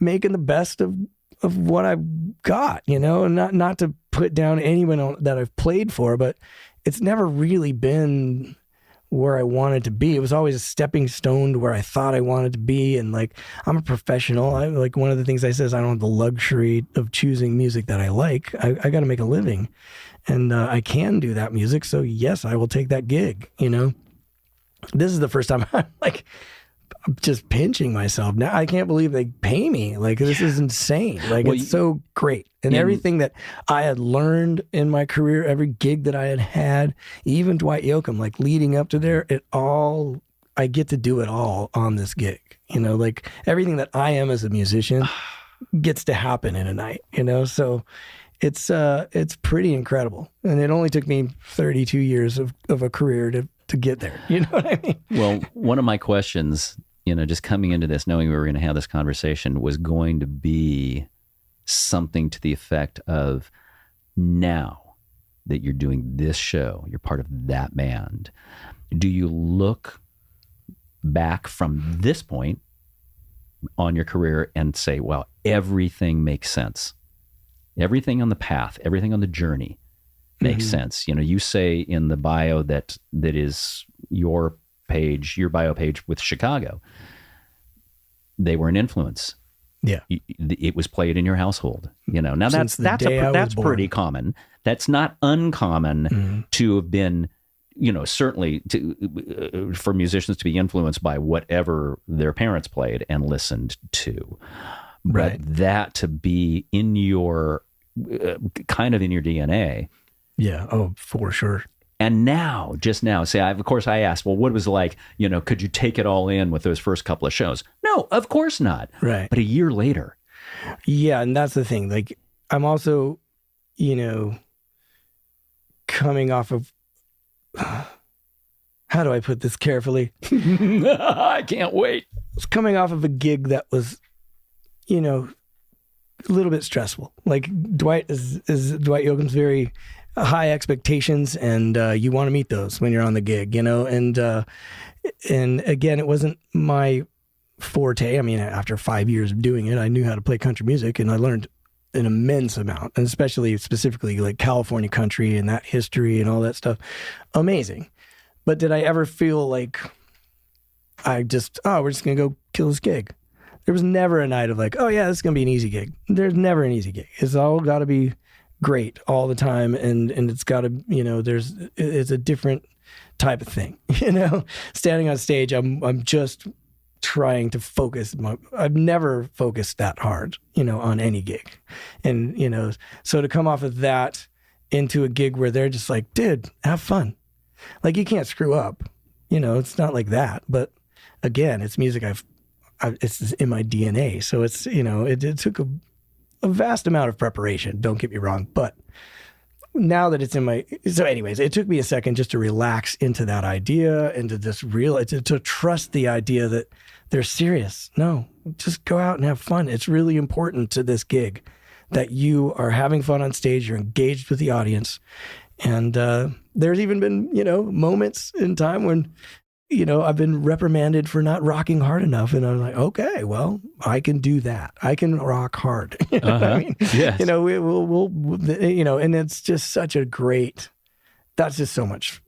making the best of what I've got, and not to put down anyone that I've played for, but it's never really been where I wanted to be. It was always a stepping stone to where I thought I wanted to be. And like, I'm a professional. I like, one of the things I say is I don't have the luxury of choosing music that I like. I got to make a living, and I can do that music. So yes, I will take that gig. You know, this is the first time I'm like, I'm just pinching myself now. I can't believe they pay me. Like, this is insane. Like, well, it's so great. And everything that I had learned in my career, every gig that I had had, even Dwight Yoakam, like leading up to there, I get to do it all on this gig. You know, like everything that I am as a musician gets to happen in a night, you know? So it's pretty incredible. And it only took me 32 years of a career to get there. You know what I mean? Well, one of my questions, you know, just coming into this, knowing we were going to have this conversation, was going to be something to the effect of, now that you're doing this show, you're part of that band, do you look back from this point on your career and say, well, everything makes sense. Everything on the path, everything on the journey makes sense. You know, you say in the bio that is your page, your bio page with Chicago, they were an influence. Yeah. It was played in your household, you know. Now Since that's pretty common. That's not uncommon to have been, you know, certainly for musicians to be influenced by whatever their parents played and listened to. But that to be in your kind of in your DNA. Yeah. Oh, for sure. And now, just now, of course I asked, well, what was it like, you know, could you take it all in with those first couple of shows? No, of course not. Right. But a year later. Yeah. And that's the thing. Like, I'm also, you know, coming off of, how do I put this carefully? I can't wait. It's coming off of a gig that was, you know, a little bit stressful. Like Dwight Dwight Yoakam's very high expectations, and you want to meet those when you're on the gig, you know. And again, it wasn't my forte. I mean, after 5 years of doing it, I knew how to play country music, and I learned an immense amount, and specifically like California country and that history and all that stuff. Amazing. But did I ever feel like we're just gonna go kill this gig? There was never a night of like, oh yeah, this is going to be an easy gig. There's never an easy gig. It's all got to be great all the time. And it's got to, you know, it's a different type of thing, you know. Standing on stage, I'm just trying to focus. I've never focused that hard, you know, on any gig. And, you know, so to come off of that into a gig where they're just like, dude, have fun. Like, you can't screw up, you know. It's not like that. But again, it's music it's in my DNA. So it's, you know, it took a vast amount of preparation, don't get me wrong. But now that it's so anyways, it took me a second just to relax into that idea and to just to trust the idea that they're serious. No, just go out and have fun. It's really important to this gig that you are having fun on stage, you're engaged with the audience. And there's even been, you know, moments in time when, you know, I've been reprimanded for not rocking hard enough. And I'm like, okay, well, I can do that. I can rock hard. You know what I mean? Yes. You know, we'll, you know, and it's just such a great, that's just so much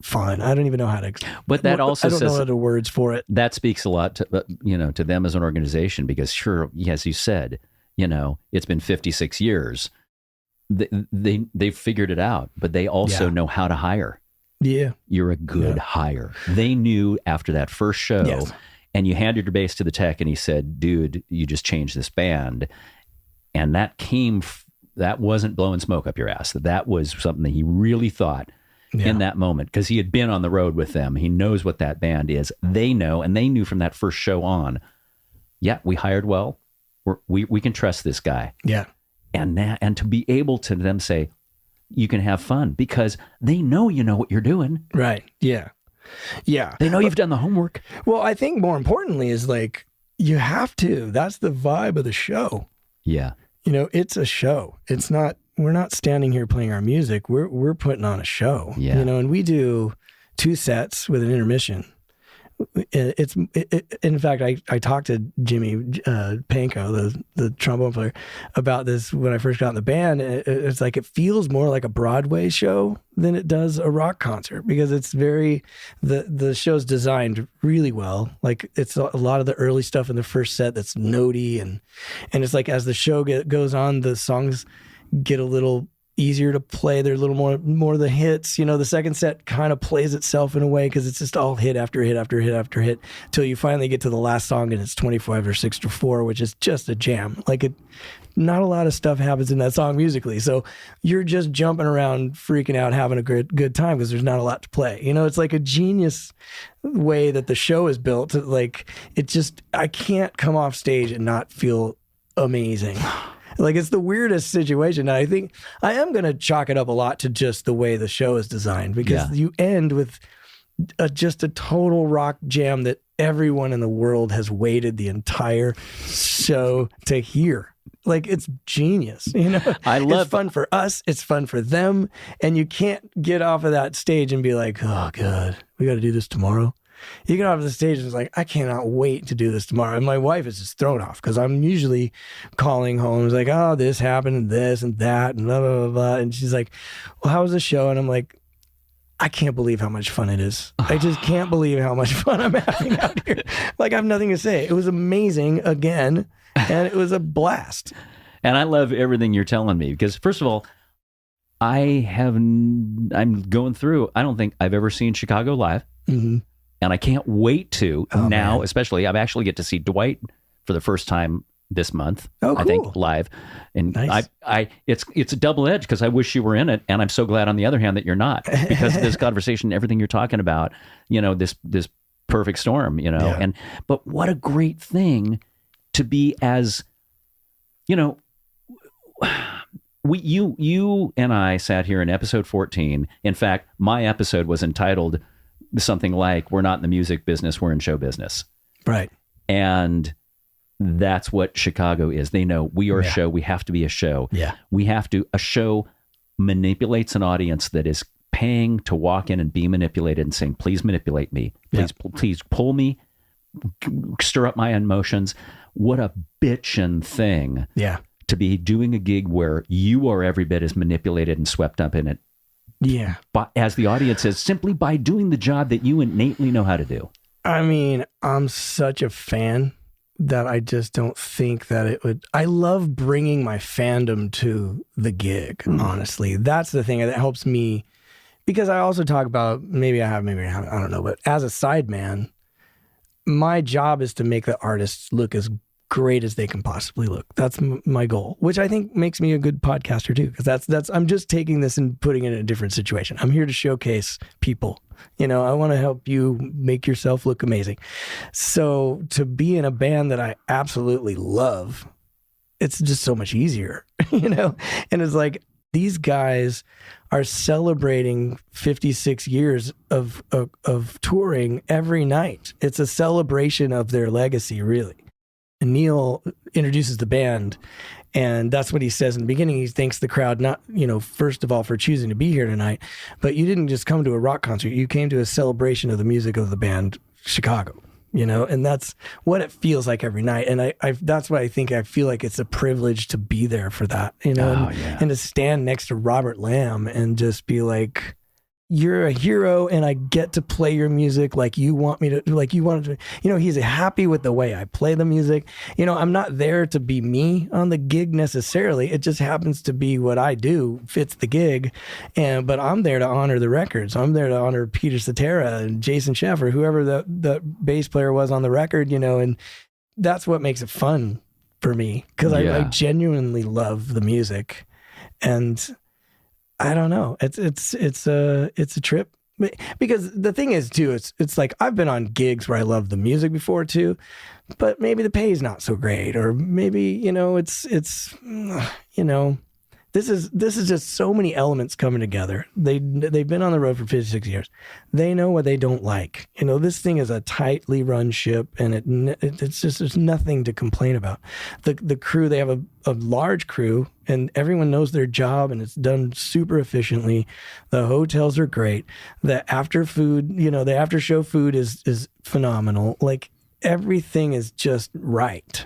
fun. I don't even know how to, but that also I don't know other words for it. That speaks a lot to, you know, to them as an organization, because sure, as you said, you know, it's been 56 years. They've figured it out, but they also know how to hire. Yeah. You're a good hire. They knew after that first show, and you handed your bass to the tech and he said, dude, you just changed this band. And that wasn't blowing smoke up your ass. That was something that he really thought in that moment, because he had been on the road with them. He knows what that band is. They know, and they knew from that first show on, yeah, we hired well. We can trust this guy. Yeah. And to be able to them say, you can have fun, because they know you know what you're doing. Right. Yeah. Yeah. They know you've done the homework. Well, I think more importantly is like, you have to. That's the vibe of the show. Yeah. You know, it's a show. It's not, we're not standing here playing our music. We're putting on a show. Yeah. You know, and we do 2 sets with an intermission. In fact, I talked to Jimmy Panko, the trombone player, about this when I first got in the band. It's like it feels more like a Broadway show than it does a rock concert, because it's very the show's designed really well. Like it's a lot of the early stuff in the first set that's notey, and it's like as the show goes on, the songs get a little easier to play. They're a little more the hits. You know, the second set kind of plays itself in a way because it's just all hit after hit after hit after hit till you finally get to the last song and it's 25 or 6 to 4, which is just a jam. Like not a lot of stuff happens in that song musically. So you're just jumping around, freaking out, having a good time because there's not a lot to play. You know, it's like a genius way that the show is built. Like I can't come off stage and not feel amazing. Like it's the weirdest situation. And I think I am going to chalk it up a lot to just the way the show is designed, because you end with just a total rock jam that everyone in the world has waited the entire show to hear. Like it's genius, you know. It's fun for us. It's fun for them. And you can't get off of that stage and be like, oh God, we got to do this tomorrow. You get off the stage and it's like, I cannot wait to do this tomorrow. And my wife is just thrown off because I'm usually calling home. It's like, oh, this happened and this and that and blah, blah, blah, blah. And she's like, well, how was the show? And I'm like, I can't believe how much fun it is. I just can't believe how much fun I'm having out here. Like I have nothing to say. It was amazing again. And it was a blast. And I love everything you're telling me because, first of all, I'm going through, I don't think I've ever seen Chicago live. Mm-hmm. And I can't wait to now, man. Especially, I actually get to see Dwight for the first time this month. Oh, cool. I think live, and nice. It's a double edge because I wish you were in it, and I'm so glad on the other hand that you're not, because of this conversation, everything you're talking about, you know, this perfect storm, you know, but what a great thing to be, as you know, you and I sat here in episode 14. In fact, my episode was entitled something like, we're not in the music business, we're in show business. Right. And that's what Chicago is. They know we are a show. We have to be a show. Yeah. A show manipulates an audience that is paying to walk in and be manipulated and saying, please manipulate me. Please pull me, stir up my emotions. What a bitchin' thing. Yeah. To be doing a gig where you are every bit as manipulated and swept up in it. Yeah. But as the audience says, simply by doing the job that you innately know how to do. I mean, I'm such a fan that I just don't think that it would. I love bringing my fandom to the gig, honestly. That's the thing that helps me, because I also talk about, maybe I haven't, I don't know, but as a sideman, my job is to make the artists look as great as they can possibly look. That's my goal, which I think makes me a good podcaster too, because that's I'm just taking this and putting it in a different situation. I'm here to showcase people. You know, I want to help you make yourself look amazing. So to be in a band that I absolutely love, it's just so much easier, you know? And it's like, these guys are celebrating 56 years of touring every night. It's a celebration of their legacy, really. And Neil introduces the band, and that's what he says in the beginning. He thanks the crowd, not, you know, first of all, for choosing to be here tonight, but you didn't just come to a rock concert. You came to a celebration of the music of the band Chicago, you know, and that's what it feels like every night. And that's why I feel like it's a privilege to be there for that, you know, and to stand next to Robert Lamb and just be like, you're a hero, and I get to play your music like you want me to, like you wanted to. You know, he's happy with the way I play the music. You know, I'm not there to be me on the gig necessarily. It just happens to be what I do fits the gig, but I'm there to honor the records. I'm there to honor Peter Cetera and Jason Sheffer, whoever the bass player was on the record. You know, and that's what makes it fun for me, because I genuinely love the music, and I don't know. It's a trip, because the thing is too, it's like I've been on gigs where I love the music before too, but maybe the pay is not so great, or maybe, you know, it's you know, This is just so many elements coming together. They've been on the road for 56 years. They know what they don't like. You know, this thing is a tightly run ship, and it's just there's nothing to complain about. The crew, they have a large crew, and everyone knows their job, and it's done super efficiently. The hotels are great. The after show food is phenomenal. Like, everything is just right.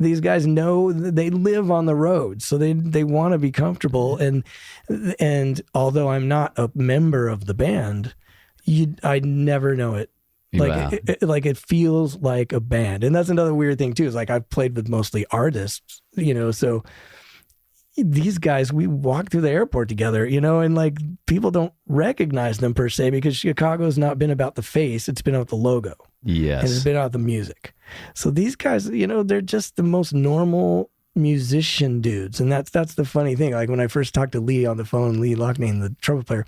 These guys know they live on the road, so they want to be comfortable. And although I'm not a member of the band, I never know it. Like, Wow. it feels like a band. And that's another weird thing too, is like, I've played with mostly artists, so these guys, we walk through the airport together, and like, people don't recognize them per se, because Chicago's not been about the face, it's been about the logo. Yes. And it's been about the music. So these guys, they're just the most normal musician dudes. And that's the funny thing. Like, when I first talked to Lee on the phone, Lee Loughnane, the trumpet player,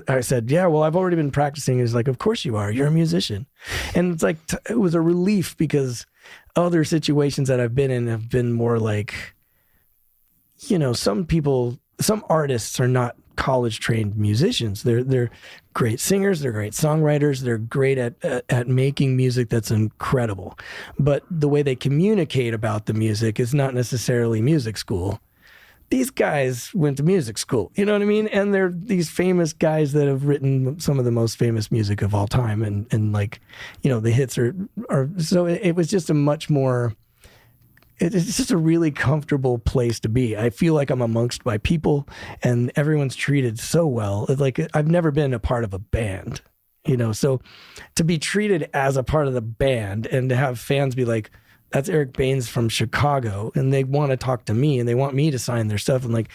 I said, yeah, well, I've already been practicing. He's like, of course you are. You're a musician. And it's like, it was a relief, because other situations that I've been in have been more like, some artists are not college trained musicians. They're great singers, they're great songwriters, they're great at making music that's incredible. But the way they communicate about the music is not necessarily music school. These guys went to music school, you know what I mean? And they're these famous guys that have written some of the most famous music of all time, and like, the hits are so it was just a much more, it's just a really comfortable place to be. I feel like I'm amongst my people, and everyone's treated so well. It's like, I've never been a part of a band, so to be treated as a part of the band, and to have fans be like, that's Eric Baines from Chicago, and they want to talk to me, and they want me to sign their stuff. And like,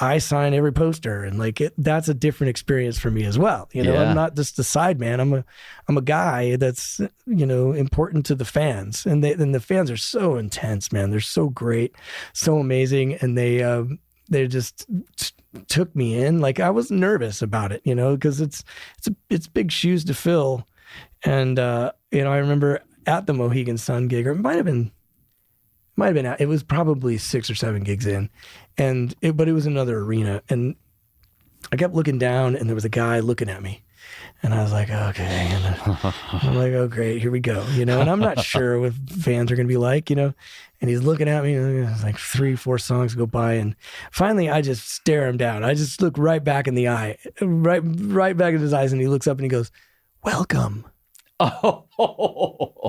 I sign every poster, and like, that's a different experience for me as well. Yeah. I'm not just a side man. I'm a guy that's, important to the fans, and the fans are so intense, man. They're so great, so amazing. And they just took me in. Like, I was nervous about it, because it's big shoes to fill. And, I remember at the Mohegan Sun gig, or it might have been out. It was probably 6 or 7 gigs in, but it was another arena, and I kept looking down, and there was a guy looking at me, and I was like, okay, and I'm like, oh great, here we go, and I'm not sure what fans are gonna be like, and he's looking at me, and it's like 3-4 songs go by, and finally I just stare him down. I just look right back in the eye, right back in his eyes, and he looks up and he goes, "Welcome." Oh.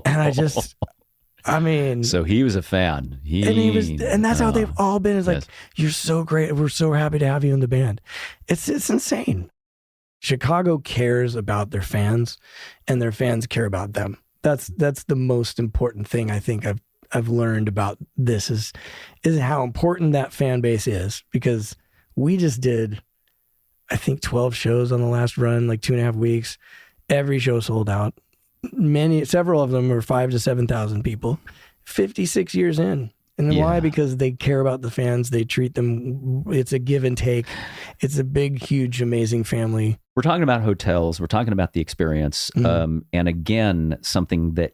And so he was a fan. And that's how they've all been. It's like, yes. You're so great. We're so happy to have you in the band. It's insane. Chicago cares about their fans, and their fans care about them. That's the most important thing I think I've learned about this is how important that fan base is, because we just did, I think, 12 shows on the last run, like 2.5 weeks. Every show sold out. Several of them were 5,000 to 7,000 people, 56 years in. And Yeah. why? Because they care about the fans. They treat them, it's a give and take. It's a big, huge, amazing family. We're talking about hotels. We're talking about the experience. Mm-hmm. And again, something that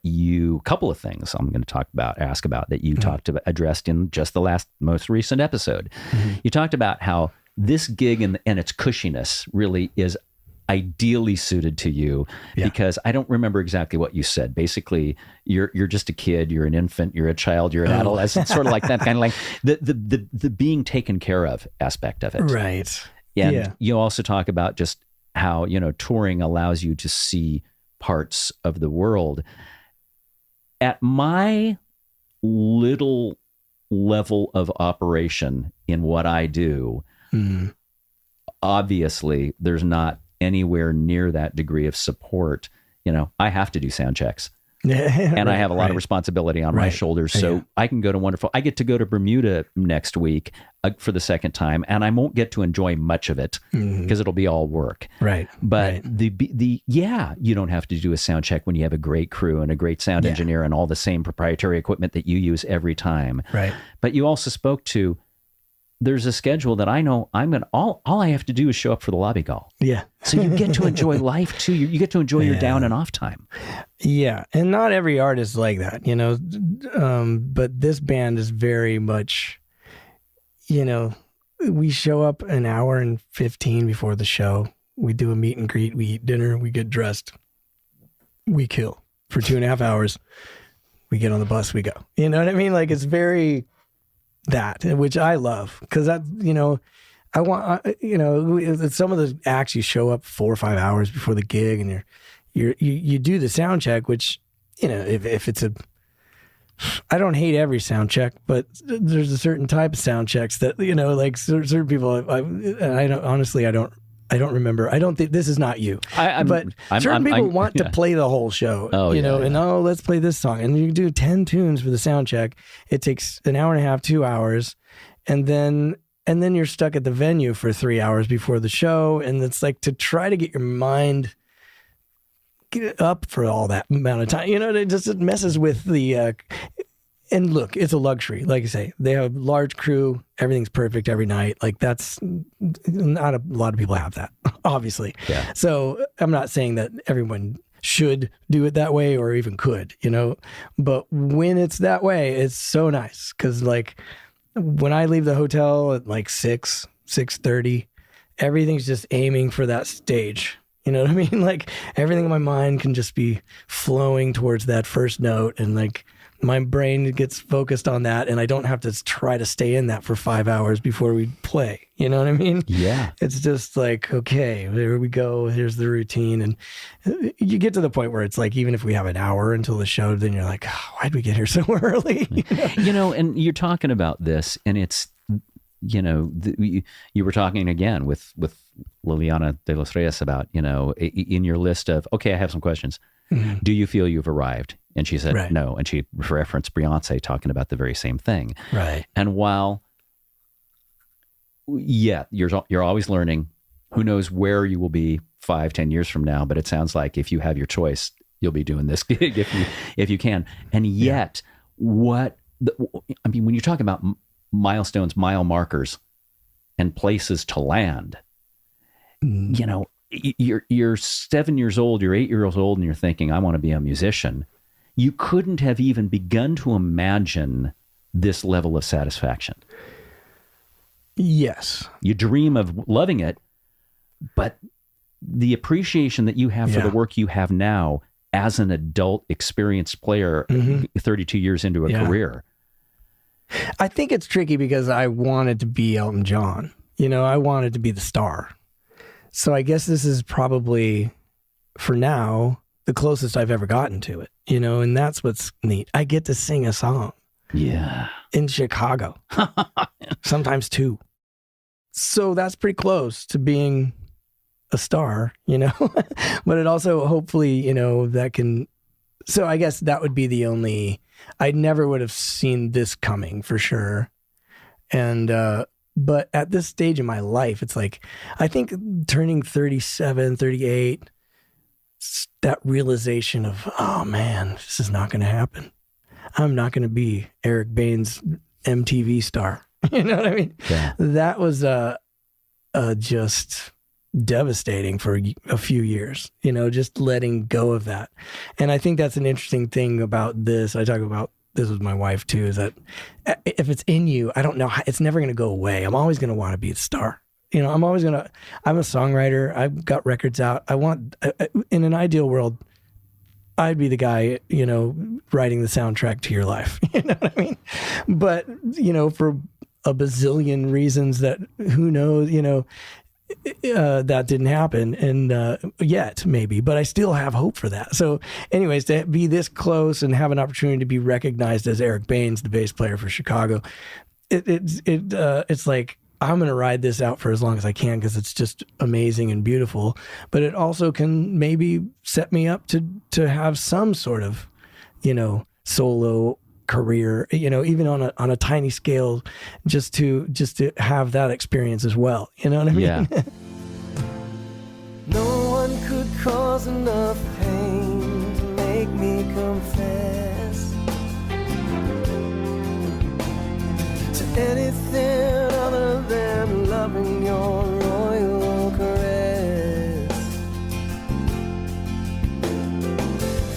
couple of things I'm going to ask about that you addressed in just the most recent episode. Mm-hmm. You talked about how this gig and its cushiness really is ideally suited to you, because I don't remember exactly what you said. Basically, you're just a kid, you're an infant, you're a child, you're an adolescent, sort of like that, kind of like the being taken care of aspect of it. Right. And you also talk about just how, touring allows you to see parts of the world. At my little level of operation in what I do, obviously there's not anywhere near that degree of support. I have to do sound checks. And I have a lot of responsibility on my shoulders. So I get to go to Bermuda next week for the second time, and I won't get to enjoy much of it because it'll be all work. Right. But you don't have to do a sound check when you have a great crew and a great sound engineer and all the same proprietary equipment that you use every time. Right. But you also spoke to, there's a schedule that I know all I have to do is show up for the lobby call. Yeah. So you get to enjoy life too. You get to enjoy your down and off time. Yeah. And not every artist is like that, but this band is very much, we show up an hour and 15 before the show. We do a meet and greet. We eat dinner. We get dressed. We kill for 2.5 hours. We get on the bus. We go. You know what I mean? Like, it's very that, which I love, because that, you know, I want, you know, some of the acts you show up 4 or 5 hours before the gig, and you do the sound check, which, you know, if it's I don't hate every sound check, but there's a certain type of sound checks that, you know, like certain people, I don't, honestly, I don't remember. I don't think, this is not you, but certain people want to play the whole show, you know, and let's play this song. And you do 10 tunes for the sound check. It takes an hour and a half, 2 hours. And then you're stuck at the venue for 3 hours before the show. And it's like, to try to get your mind get up for all that amount of time, you know, it messes with the, and look, it's a luxury. Like I say, they have a large crew. Everything's perfect every night. Like, that's not a lot of people have that, obviously. Yeah. So I'm not saying that everyone should do it that way or even could, you know, but when it's that way, it's so nice. Cause like when I leave the hotel at like 6:30, everything's just aiming for that stage. You know what I mean? Like, everything in my mind can just be flowing towards that first note, and like my brain gets focused on that, and I don't have to try to stay in that for 5 hours before we play. You know what I mean? Yeah. It's just like, okay, there we go. Here's the routine. And you get to the point where it's like, even if we have an hour until the show, then you're like, oh, why'd we get here so early? You know, and you're talking about this, and it's, you know, you were talking again with Liliana de los Reyes about, you know, in your list of, okay, I have some questions. Mm-hmm. Do you feel you've arrived? And she said, no. And she referenced Beyonce talking about the very same thing. Right. And while, yeah, you're always learning, who knows where you will be 5-10 years from now, but it sounds like if you have your choice, you'll be doing this gig if you can. And yet, when you talk about milestones, mile markers, and places to land, you know, you're 7 years old, you're 8 years old, and you're thinking, I want to be a musician. You couldn't have even begun to imagine this level of satisfaction. Yes. You dream of loving it, but the appreciation that you have for the work you have now as an adult, experienced player, 32 years into a career. I think it's tricky because I wanted to be Elton John. You know, I wanted to be the star. So I guess this is probably, for now, the closest I've ever gotten to it, you know, and that's what's neat. I get to sing a song. Yeah. In Chicago. Sometimes 2. So that's pretty close to being a star, you know, but it also, hopefully, you know, that can, so I guess that would be the only, I never would have seen this coming for sure. And, but at this stage in my life, it's like, I think turning 37, 38, that realization of, oh man, this is not going to happen. I'm not going to be Eric Baines' MTV star. You know what I mean? Yeah. That was just devastating for a few years, you know, just letting go of that. And I think that's an interesting thing about this. I talk about this with my wife too, is that if it's in you, I don't know, it's never going to go away. I'm always going to want to be the star. You know, I'm a songwriter. I've got records out. In an ideal world, I'd be the guy, you know, writing the soundtrack to your life. You know what I mean? But, you know, for a bazillion reasons that who knows, you know, that didn't happen and yet maybe, but I still have hope for that. So anyways, to be this close and have an opportunity to be recognized as Eric Baines, the bass player for Chicago, it's like, I'm going to ride this out for as long as I can because it's just amazing and beautiful. But it also can maybe set me up to have some sort of, you know, solo career, you know, even on a tiny scale, just to have that experience as well. You know what I mean? Yeah. No one could cause enough pain to make me confess to anything other than loving your royal caress.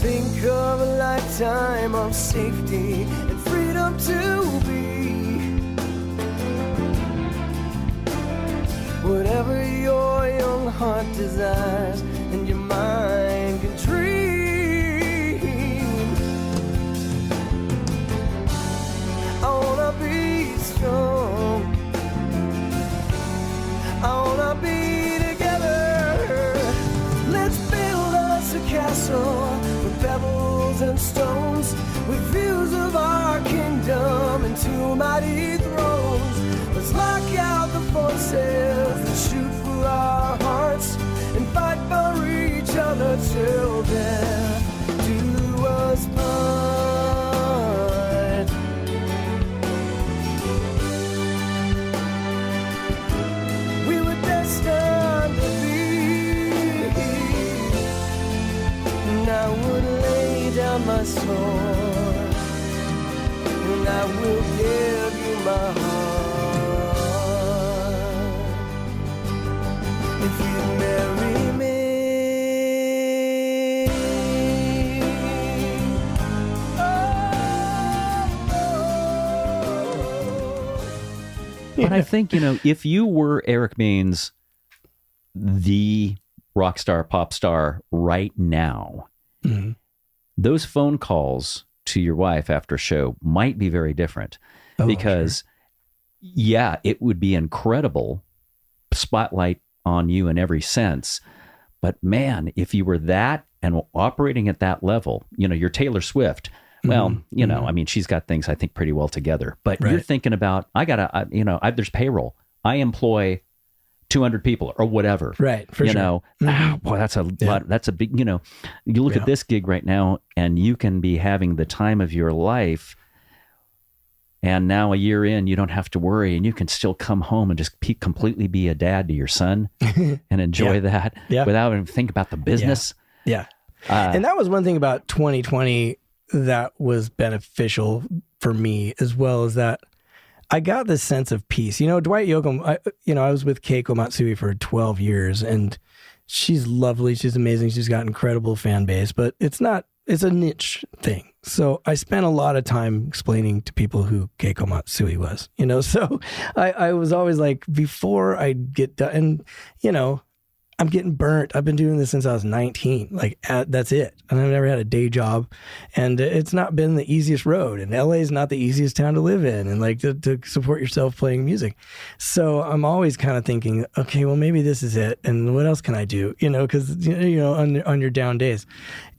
Think of a lifetime of safety and freedom to be desires, and your mind can dream. I wanna be strong, I wanna be together. Let's build us a castle with pebbles and stones, with views of our kingdom and two mighty thrones. Let's lock out the voices that shoot for our hearts and fight for each other till death do us part. We were destined to be, and I would lay down my sword, and I will give you my heart if you marry me. But I think, if you were Eric Baines, the rock star, pop star right now, Mm-hmm. those phone calls to your wife after a show might be very different because, yeah, it would be incredible spotlight on you in every sense. But man, if you were that and operating at that level, you're Taylor Swift. Well, I mean, she's got things I think pretty well together, but you're thinking about, there's payroll. I employ 200 people or whatever. Right. For sure. Boy, that's a lot. That's a big, you look at this gig right now and you can be having the time of your life. And now a year in, you don't have to worry and you can still come home and just completely be a dad to your son and enjoy that without even think about the business. Yeah. And that was one thing about 2020 that was beneficial for me, as well as that I got this sense of peace. Dwight Yoakam, I was with Keiko Matsui for 12 years and she's lovely. She's amazing. She's got incredible fan base, but it's a niche thing. So I spent a lot of time explaining to people who Keiko Matsui was, so I was always like, before I get done, and, I'm getting burnt. I've been doing this since I was 19. That's it. And I've never had a day job. And it's not been the easiest road. And LA is not the easiest town to live in and to support yourself playing music. So I'm always kind of thinking, okay, well, maybe this is it. And what else can I do? Because, on your down days.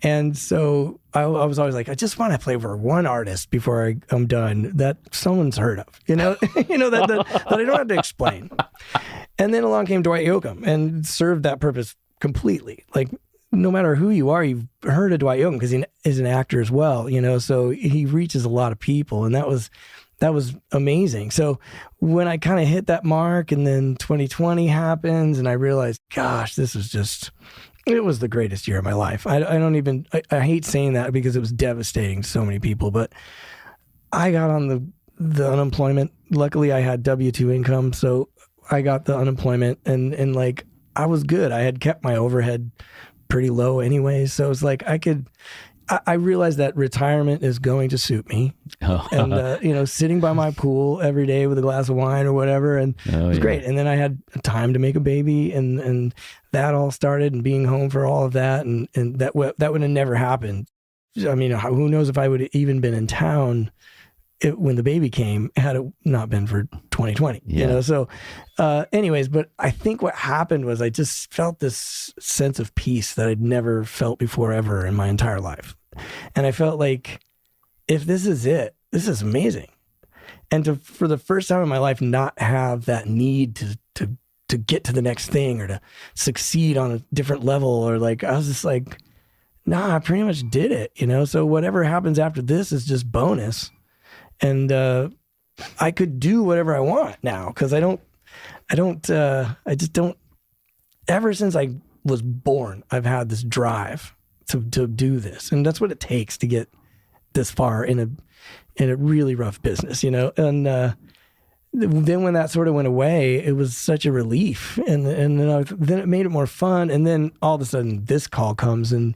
And so I was always like, I just want to play for one artist before I'm done that someone's heard of, that I don't have to explain. And then along came Dwight Yoakam and served that purpose completely. No matter who you are, you've heard of Dwight Yoakam because he is an actor as well, so he reaches a lot of people, and that was amazing. So when I kind of hit that mark and then 2020 happens and I realized, gosh, it was the greatest year of my life. I hate saying that because it was devastating to so many people, but I got on the unemployment. Luckily I had W-2 income, so I got the unemployment and I was good. I had kept my overhead pretty low anyway. So it's I realized that retirement is going to suit me. And, sitting by my pool every day with a glass of wine or whatever. And it was great. And then I had time to make a baby and that all started and being home for all of that. And that would have never happened. I mean, who knows if I would have even been in town when the baby came, had it not been for 2020, So anyways, but I think what happened was I just felt this sense of peace that I'd never felt before ever in my entire life. And I felt like, if this is it, this is amazing. And for the first time in my life, not have that need to get to the next thing or to succeed on a different level, or I was just like, nah, I pretty much did it, So whatever happens after this is just bonus. And I could do whatever I want now because I just don't. Ever since I was born, I've had this drive to do this, and that's what it takes to get this far in a really rough business, And then when that sort of went away, it was such a relief, and then it made it more fun. And then all of a sudden, this call comes, and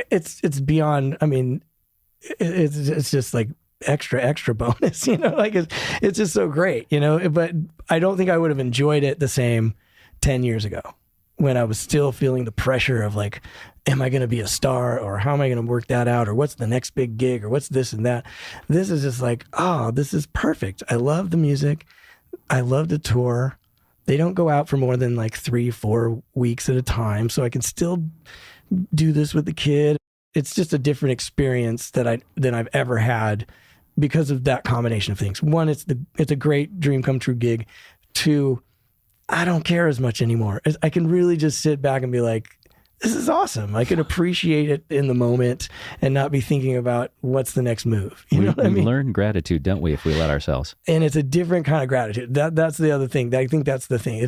it's beyond. I mean, it's just extra bonus, it's just so great, but I don't think I would have enjoyed it the same 10 years ago, when I was still feeling the pressure of like, am I going to be a star, or how am I going to work that out, or what's the next big gig, or what's this and that. This is just like, oh, this is perfect. I love the music. I love to tour. They don't go out for more than like 3-4 weeks at a time. So I can still do this with the kid. It's just a different experience than I've ever had because of that combination of things. One, it's a great dream come true gig. Two, I don't care as much anymore. I can really just sit back and be like, this is awesome. I can appreciate it in the moment and not be thinking about what's the next move. You know what I mean? We learn gratitude, don't we, if we let ourselves? And it's a different kind of gratitude. That's the other thing. I think that's the thing.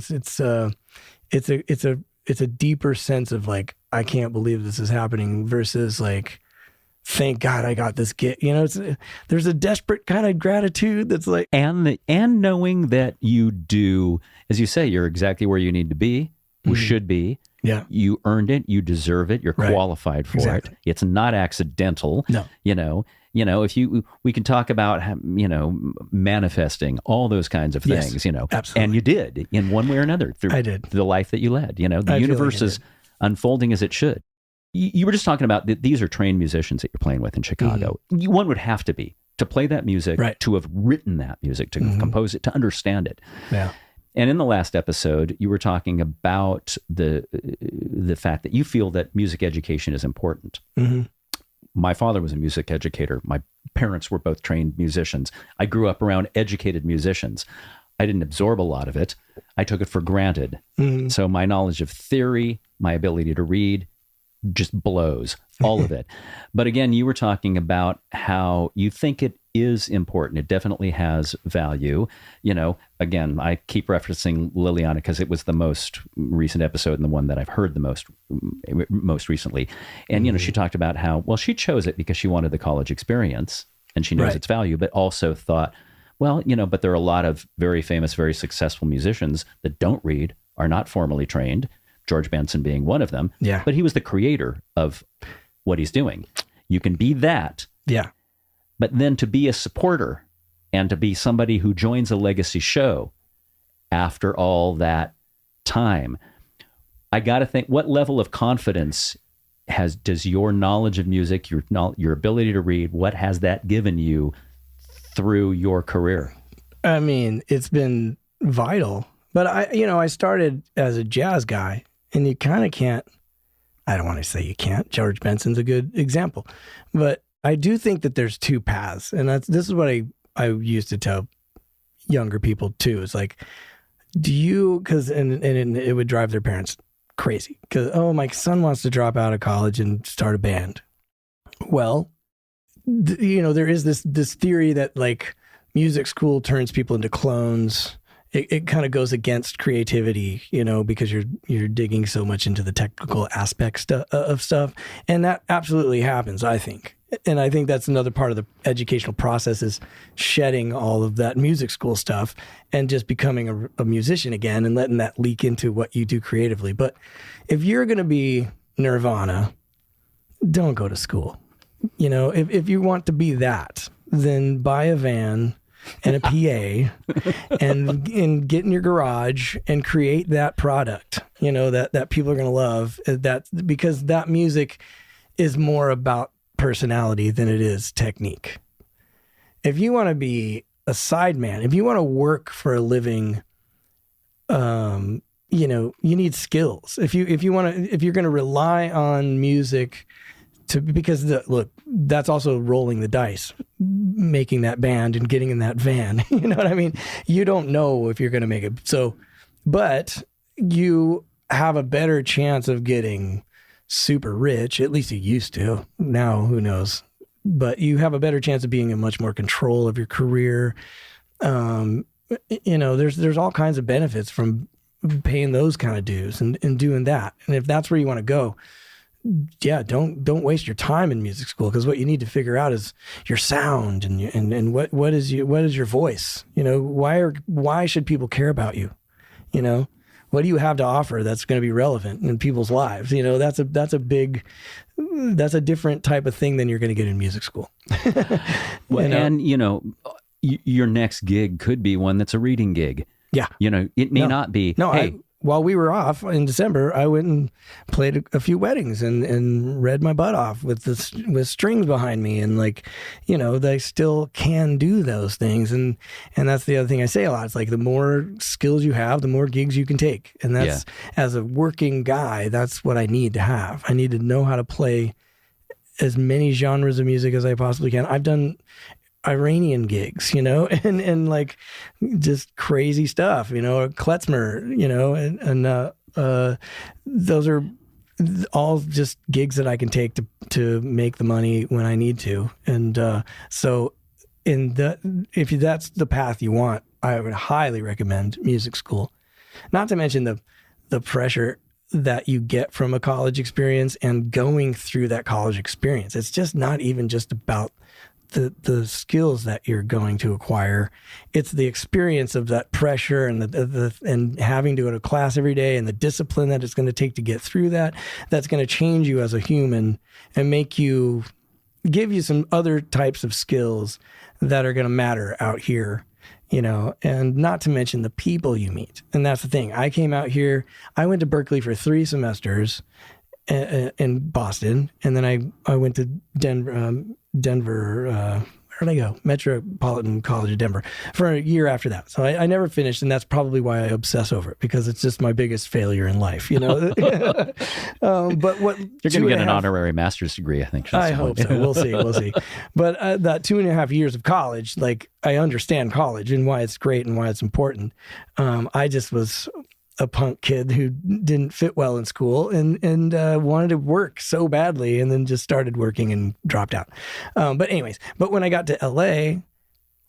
It's a deeper sense of like, I can't believe this is happening versus like, thank God I got this gig. You know, there's a desperate kind of gratitude that's like, and knowing that you do, as you say, you're exactly where you need to be, should be. Yeah. You earned it. You deserve it. You're qualified for it. It's not accidental. No. You know, we can talk about, manifesting all those kinds of things, absolutely. And you did in one way or another through I did. the life that you led, the universe is unfolding as it should. You were just talking about that these are trained musicians that you're playing with in Chicago. One would have to be to play that music, to have written that music, to compose it, to understand it. Yeah. And in the last episode, you were talking about the fact that you feel that music education is important. Mm-hmm. My father was a music educator. My parents were both trained musicians. I grew up around educated musicians. I didn't absorb a lot of it. I took it for granted. Mm-hmm. So my knowledge of theory, my ability to read, just blows, all of it. But again, you were talking about how you think it is important. It definitely has value. Again, I keep referencing Liliana because it was the most recent episode and the one that I've heard the most recently. And, she talked about how, well, she chose it because she wanted the college experience and she knows its value, but also thought, well, but there are a lot of very famous, very successful musicians that don't read, are not formally trained, George Benson being one of them. Yeah. But he was the creator of what he's doing. You can be that. Yeah. But then to be a supporter and to be somebody who joins a legacy show after all that time, I got to think, what level of confidence does your knowledge of music, your ability to read, what has that given you through your career? I mean, it's been vital. But I started as a jazz guy, and you kind of can't, I don't want to say you can't. George Benson's a good example. But I do think that there's two paths. And this is what I used to tell younger people too. It's like, because it would drive their parents crazy. Because, my son wants to drop out of college and start a band. Well, there is this theory that like music school turns people into clones. It kind of goes against creativity, because you're digging so much into the technical aspects of stuff. And that absolutely happens, I think. And I think that's another part of the educational process is shedding all of that music school stuff and just becoming a musician again and letting that leak into what you do creatively. But if you're going to be Nirvana, don't go to school. If you want to be that, then buy a van and a PA and get in your garage and create that product, that people are going to love, because that music is more about personality than it is technique. If you want to be a sideman, if you want to work for a living, you need skills. If you're going to rely on music because that's also rolling the dice, making that band and getting in that van. You know what I mean? You don't know if you're going to make it. So, but you have a better chance of getting super rich. At least you used to. Now, who knows? But you have a better chance of being in much more control of your career. There's all kinds of benefits from paying those kind of dues and doing that. And if that's where you want to go, don't waste your time in music school, because what you need to figure out is your sound and what is your voice. Why should people care about you? What do you have to offer that's going to be relevant in people's lives? That's a different type of thing than you're going to get in music school. And your next gig could be one that's a reading gig. Yeah. It may not be, no, hey, while we were off in December, I went and played a few weddings and read my butt off with strings behind me. And like, they still can do those things. And that's the other thing I say a lot. It's like the more skills you have, the more gigs you can take. And that's, as a working guy, that's what I need to have. I need to know how to play as many genres of music as I possibly can. I've done Iranian gigs, and like just crazy stuff, klezmer, and those are all just gigs that I can take to make the money when I need to. And so if that's the path you want, I would highly recommend music school. Not to mention the pressure that you get from a college experience and going through that college experience. It's just not even just about the skills that you're going to acquire. It's the experience of that pressure and and having to go to class every day and the discipline that it's going to take to get through that. That's going to change you as a human and give you some other types of skills that are going to matter out here, and not to mention the people you meet. And that's the thing. I came out here, I went to Berkeley for 3 semesters in Boston, and then I went to Denver, where did I go? Metropolitan College of Denver for a year after that. So I never finished, and that's probably why I obsess over it, because it's just my biggest failure in life, But what you're going to get an honorary master's degree, I think. I hope so. We'll see. But that 2.5 years of college, like, I understand college and why it's great and why it's important. I just was a punk kid who didn't fit well in school and wanted to work so badly, and then just started working and dropped out. But when I got to LA,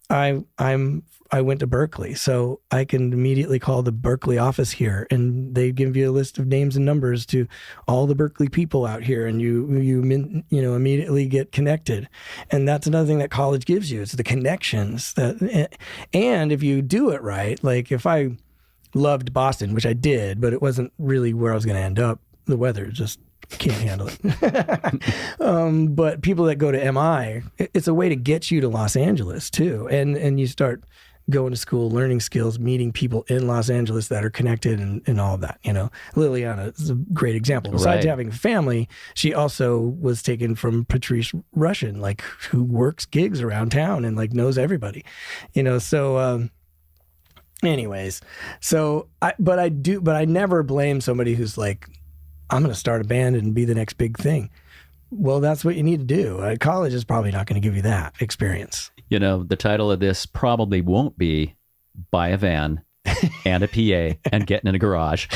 I went to Berkeley, so I can immediately call the Berkeley office here, and they give you a list of names and numbers to all the Berkeley people out here, and you immediately get connected. And that's another thing that college gives you. It's the connections and if you do it right, like if I loved Boston, which I did, but it wasn't really where I was going to end up. The weather just can't handle it. But people that go to MI, it's a way to get you to Los Angeles too. And you start going to school, learning skills, meeting people in Los Angeles that are connected and all of that. Liliana is a great example. Besides having a family, she also was taken from Patrice Rushen, like, who works gigs around town and like knows everybody, anyways, but I never blame somebody who's like, I'm going to start a band and be the next big thing. Well, that's what you need to do. College is probably not going to give you that experience. The title of this probably won't be Buy a Van and a PA and Getting in a Garage.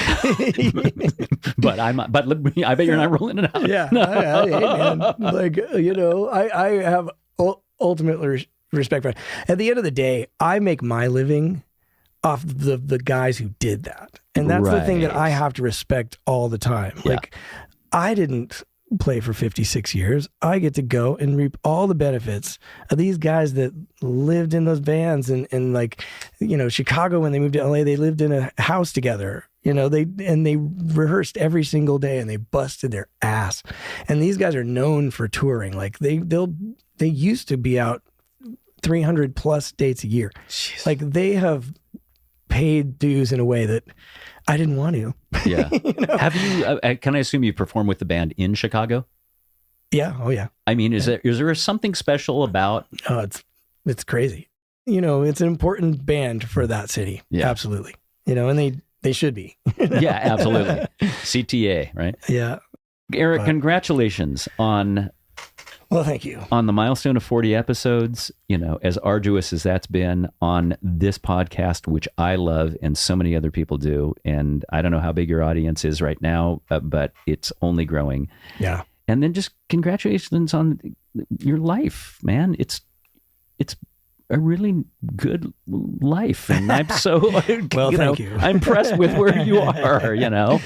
but I bet you're not rolling it out. Yeah. Hey, man. Like, I have ultimate respect for it. At the end of the day, I make my living off the guys who did that. And that's the thing that I have to respect all the time. Yeah. Like, I didn't play for 56 years. I get to go and reap all the benefits of these guys that lived in those vans and like, Chicago, when they moved to LA, they lived in a house together. They rehearsed every single day and they busted their ass. And these guys are known for touring. Like they used to be out 300 plus dates a year. Jeez. Like they have paid dues in a way that I didn't want to. Yeah. Have you, can I assume you performed with the band in Chicago? Yeah. Oh yeah. I mean, is there something special about? Oh, it's crazy. It's an important band for that city. Yeah. Absolutely. And they should be. Yeah, absolutely. CTA, right? Yeah. Eric, congratulations on... Well, thank you. On the milestone of 40 episodes, as arduous as that's been on this podcast, which I love and so many other people do. And I don't know how big your audience is right now, but it's only growing. Yeah. And then just congratulations on your life, man. It's a really good life. And I'm so, well, thank you. I'm impressed with where you are,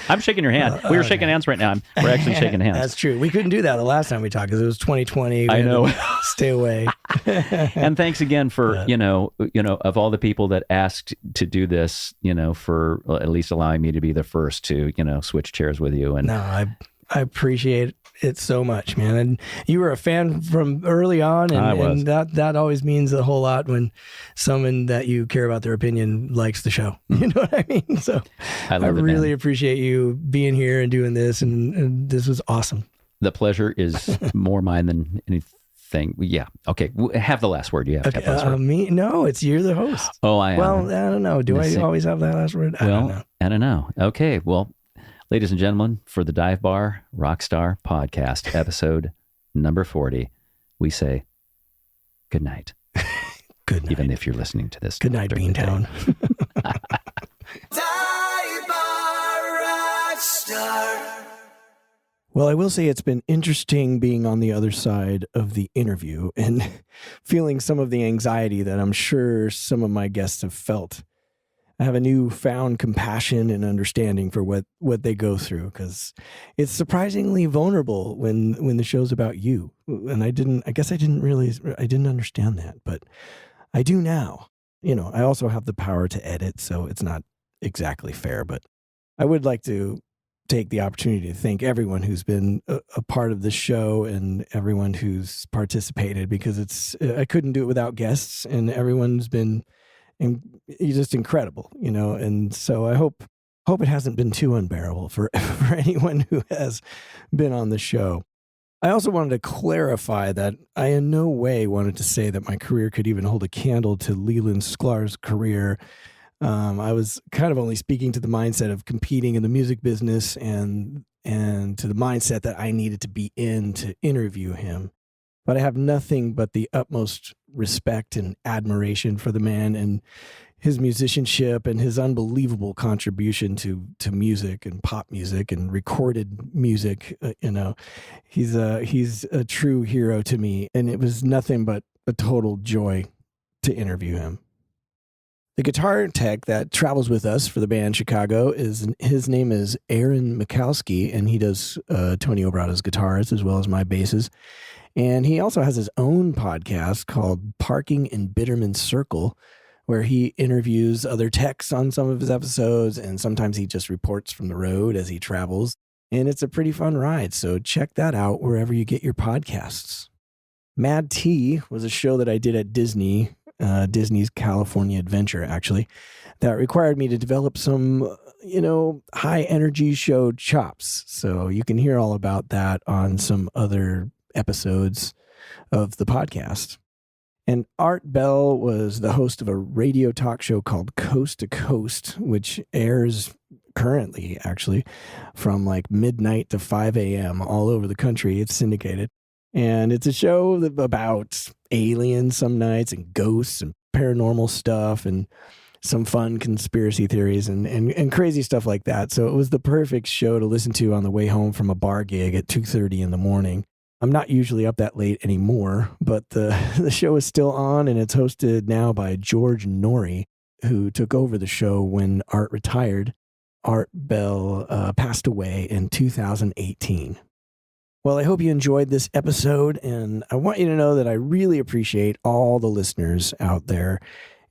I'm shaking your hand. We were shaking hands right now. We're actually shaking hands. That's true. We couldn't do that the last time we talked because it was 2020. I know. Stay away. And thanks again for, of all the people that asked to do this, for at least allowing me to be the first to, switch chairs with you. And no, I appreciate it so much, man. And you were a fan from early on, and that always means a whole lot when someone that you care about their opinion likes the show. You know what I mean? So I really appreciate you being here and doing this, and this was awesome. The pleasure is more mine than anything. Yeah. Okay. Have the last word. You have to have the last word. Me? No, you're the host. Oh, I am. Well, I don't know. Do I always have that last word? I don't know. Okay. Well, ladies and gentlemen, for the Dive Bar Rockstar Podcast, episode number 40, we say good night. Good night. Even if you're listening to this. Good night, Beantown. Dive Bar Rockstar. Well, I will say it's been interesting being on the other side of the interview and feeling some of the anxiety that I'm sure some of my guests have felt. I have a newfound compassion and understanding for what they go through, because it's surprisingly vulnerable when the show's about you. And I didn't understand that, but I do now. You know, I also have the power to edit, so it's not exactly fair, but I would like to take the opportunity to thank everyone who's been a part of the show and everyone who's participated, because I couldn't do it without guests, and everyone's been just incredible, you know. And so I hope it hasn't been too unbearable for anyone who has been on the show. I also wanted to clarify that I in no way wanted to say that my career could even hold a candle to Leland Sklar's career. I was kind of only speaking to the mindset of competing in the music business and to the mindset that I needed to be in to interview him. But I have nothing but the utmost respect and admiration for the man and his musicianship and his unbelievable contribution to music and pop music and recorded music. You know, he's a true hero to me, and it was nothing but a total joy to interview him. The guitar tech that travels with us for the band Chicago his name is Aaron Mikowski, and he does Tony Obrada's guitars as well as my basses. And he also has his own podcast called Parking in Bitterman Circle, where he interviews other techs on some of his episodes, and sometimes he just reports from the road as he travels. And it's a pretty fun ride, so check that out wherever you get your podcasts. Mad Tea was a show that I did at Disney's California Adventure, actually, that required me to develop some, high energy show chops. So you can hear all about that on some other episodes of the podcast. And Art Bell was the host of a radio talk show called Coast to Coast, which airs currently, actually, from like midnight to 5 a.m. all over the country. It's syndicated. And it's a show about aliens some nights and ghosts and paranormal stuff and some fun conspiracy theories and crazy stuff like that. So it was the perfect show to listen to on the way home from a bar gig at 2:30 in the morning. I'm not usually up that late anymore, but the show is still on, and it's hosted now by George Norrie, who took over the show when Art retired. Art Bell passed away in 2018. Well, I hope you enjoyed this episode, and I want you to know that I really appreciate all the listeners out there,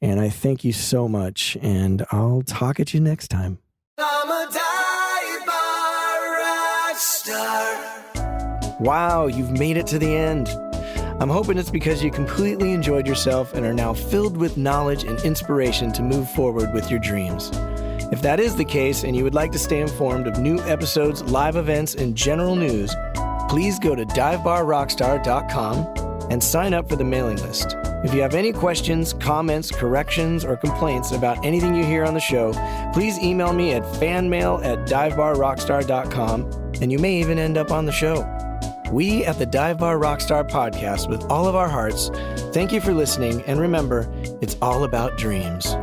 and I thank you so much, and I'll talk at you next time. I'm a dive bar rockstar. Wow, you've made it to the end. I'm hoping it's because you completely enjoyed yourself and are now filled with knowledge and inspiration to move forward with your dreams. If that is the case and you would like to stay informed of new episodes, live events, and general news, please go to divebarrockstar.com and sign up for the mailing list. If you have any questions, comments, corrections, or complaints about anything you hear on the show, please email me at fanmail@divebarrockstar.com, and you may even end up on the show. We at the Dive Bar Rockstar Podcast, with all of our hearts, thank you for listening, and remember, it's all about dreams.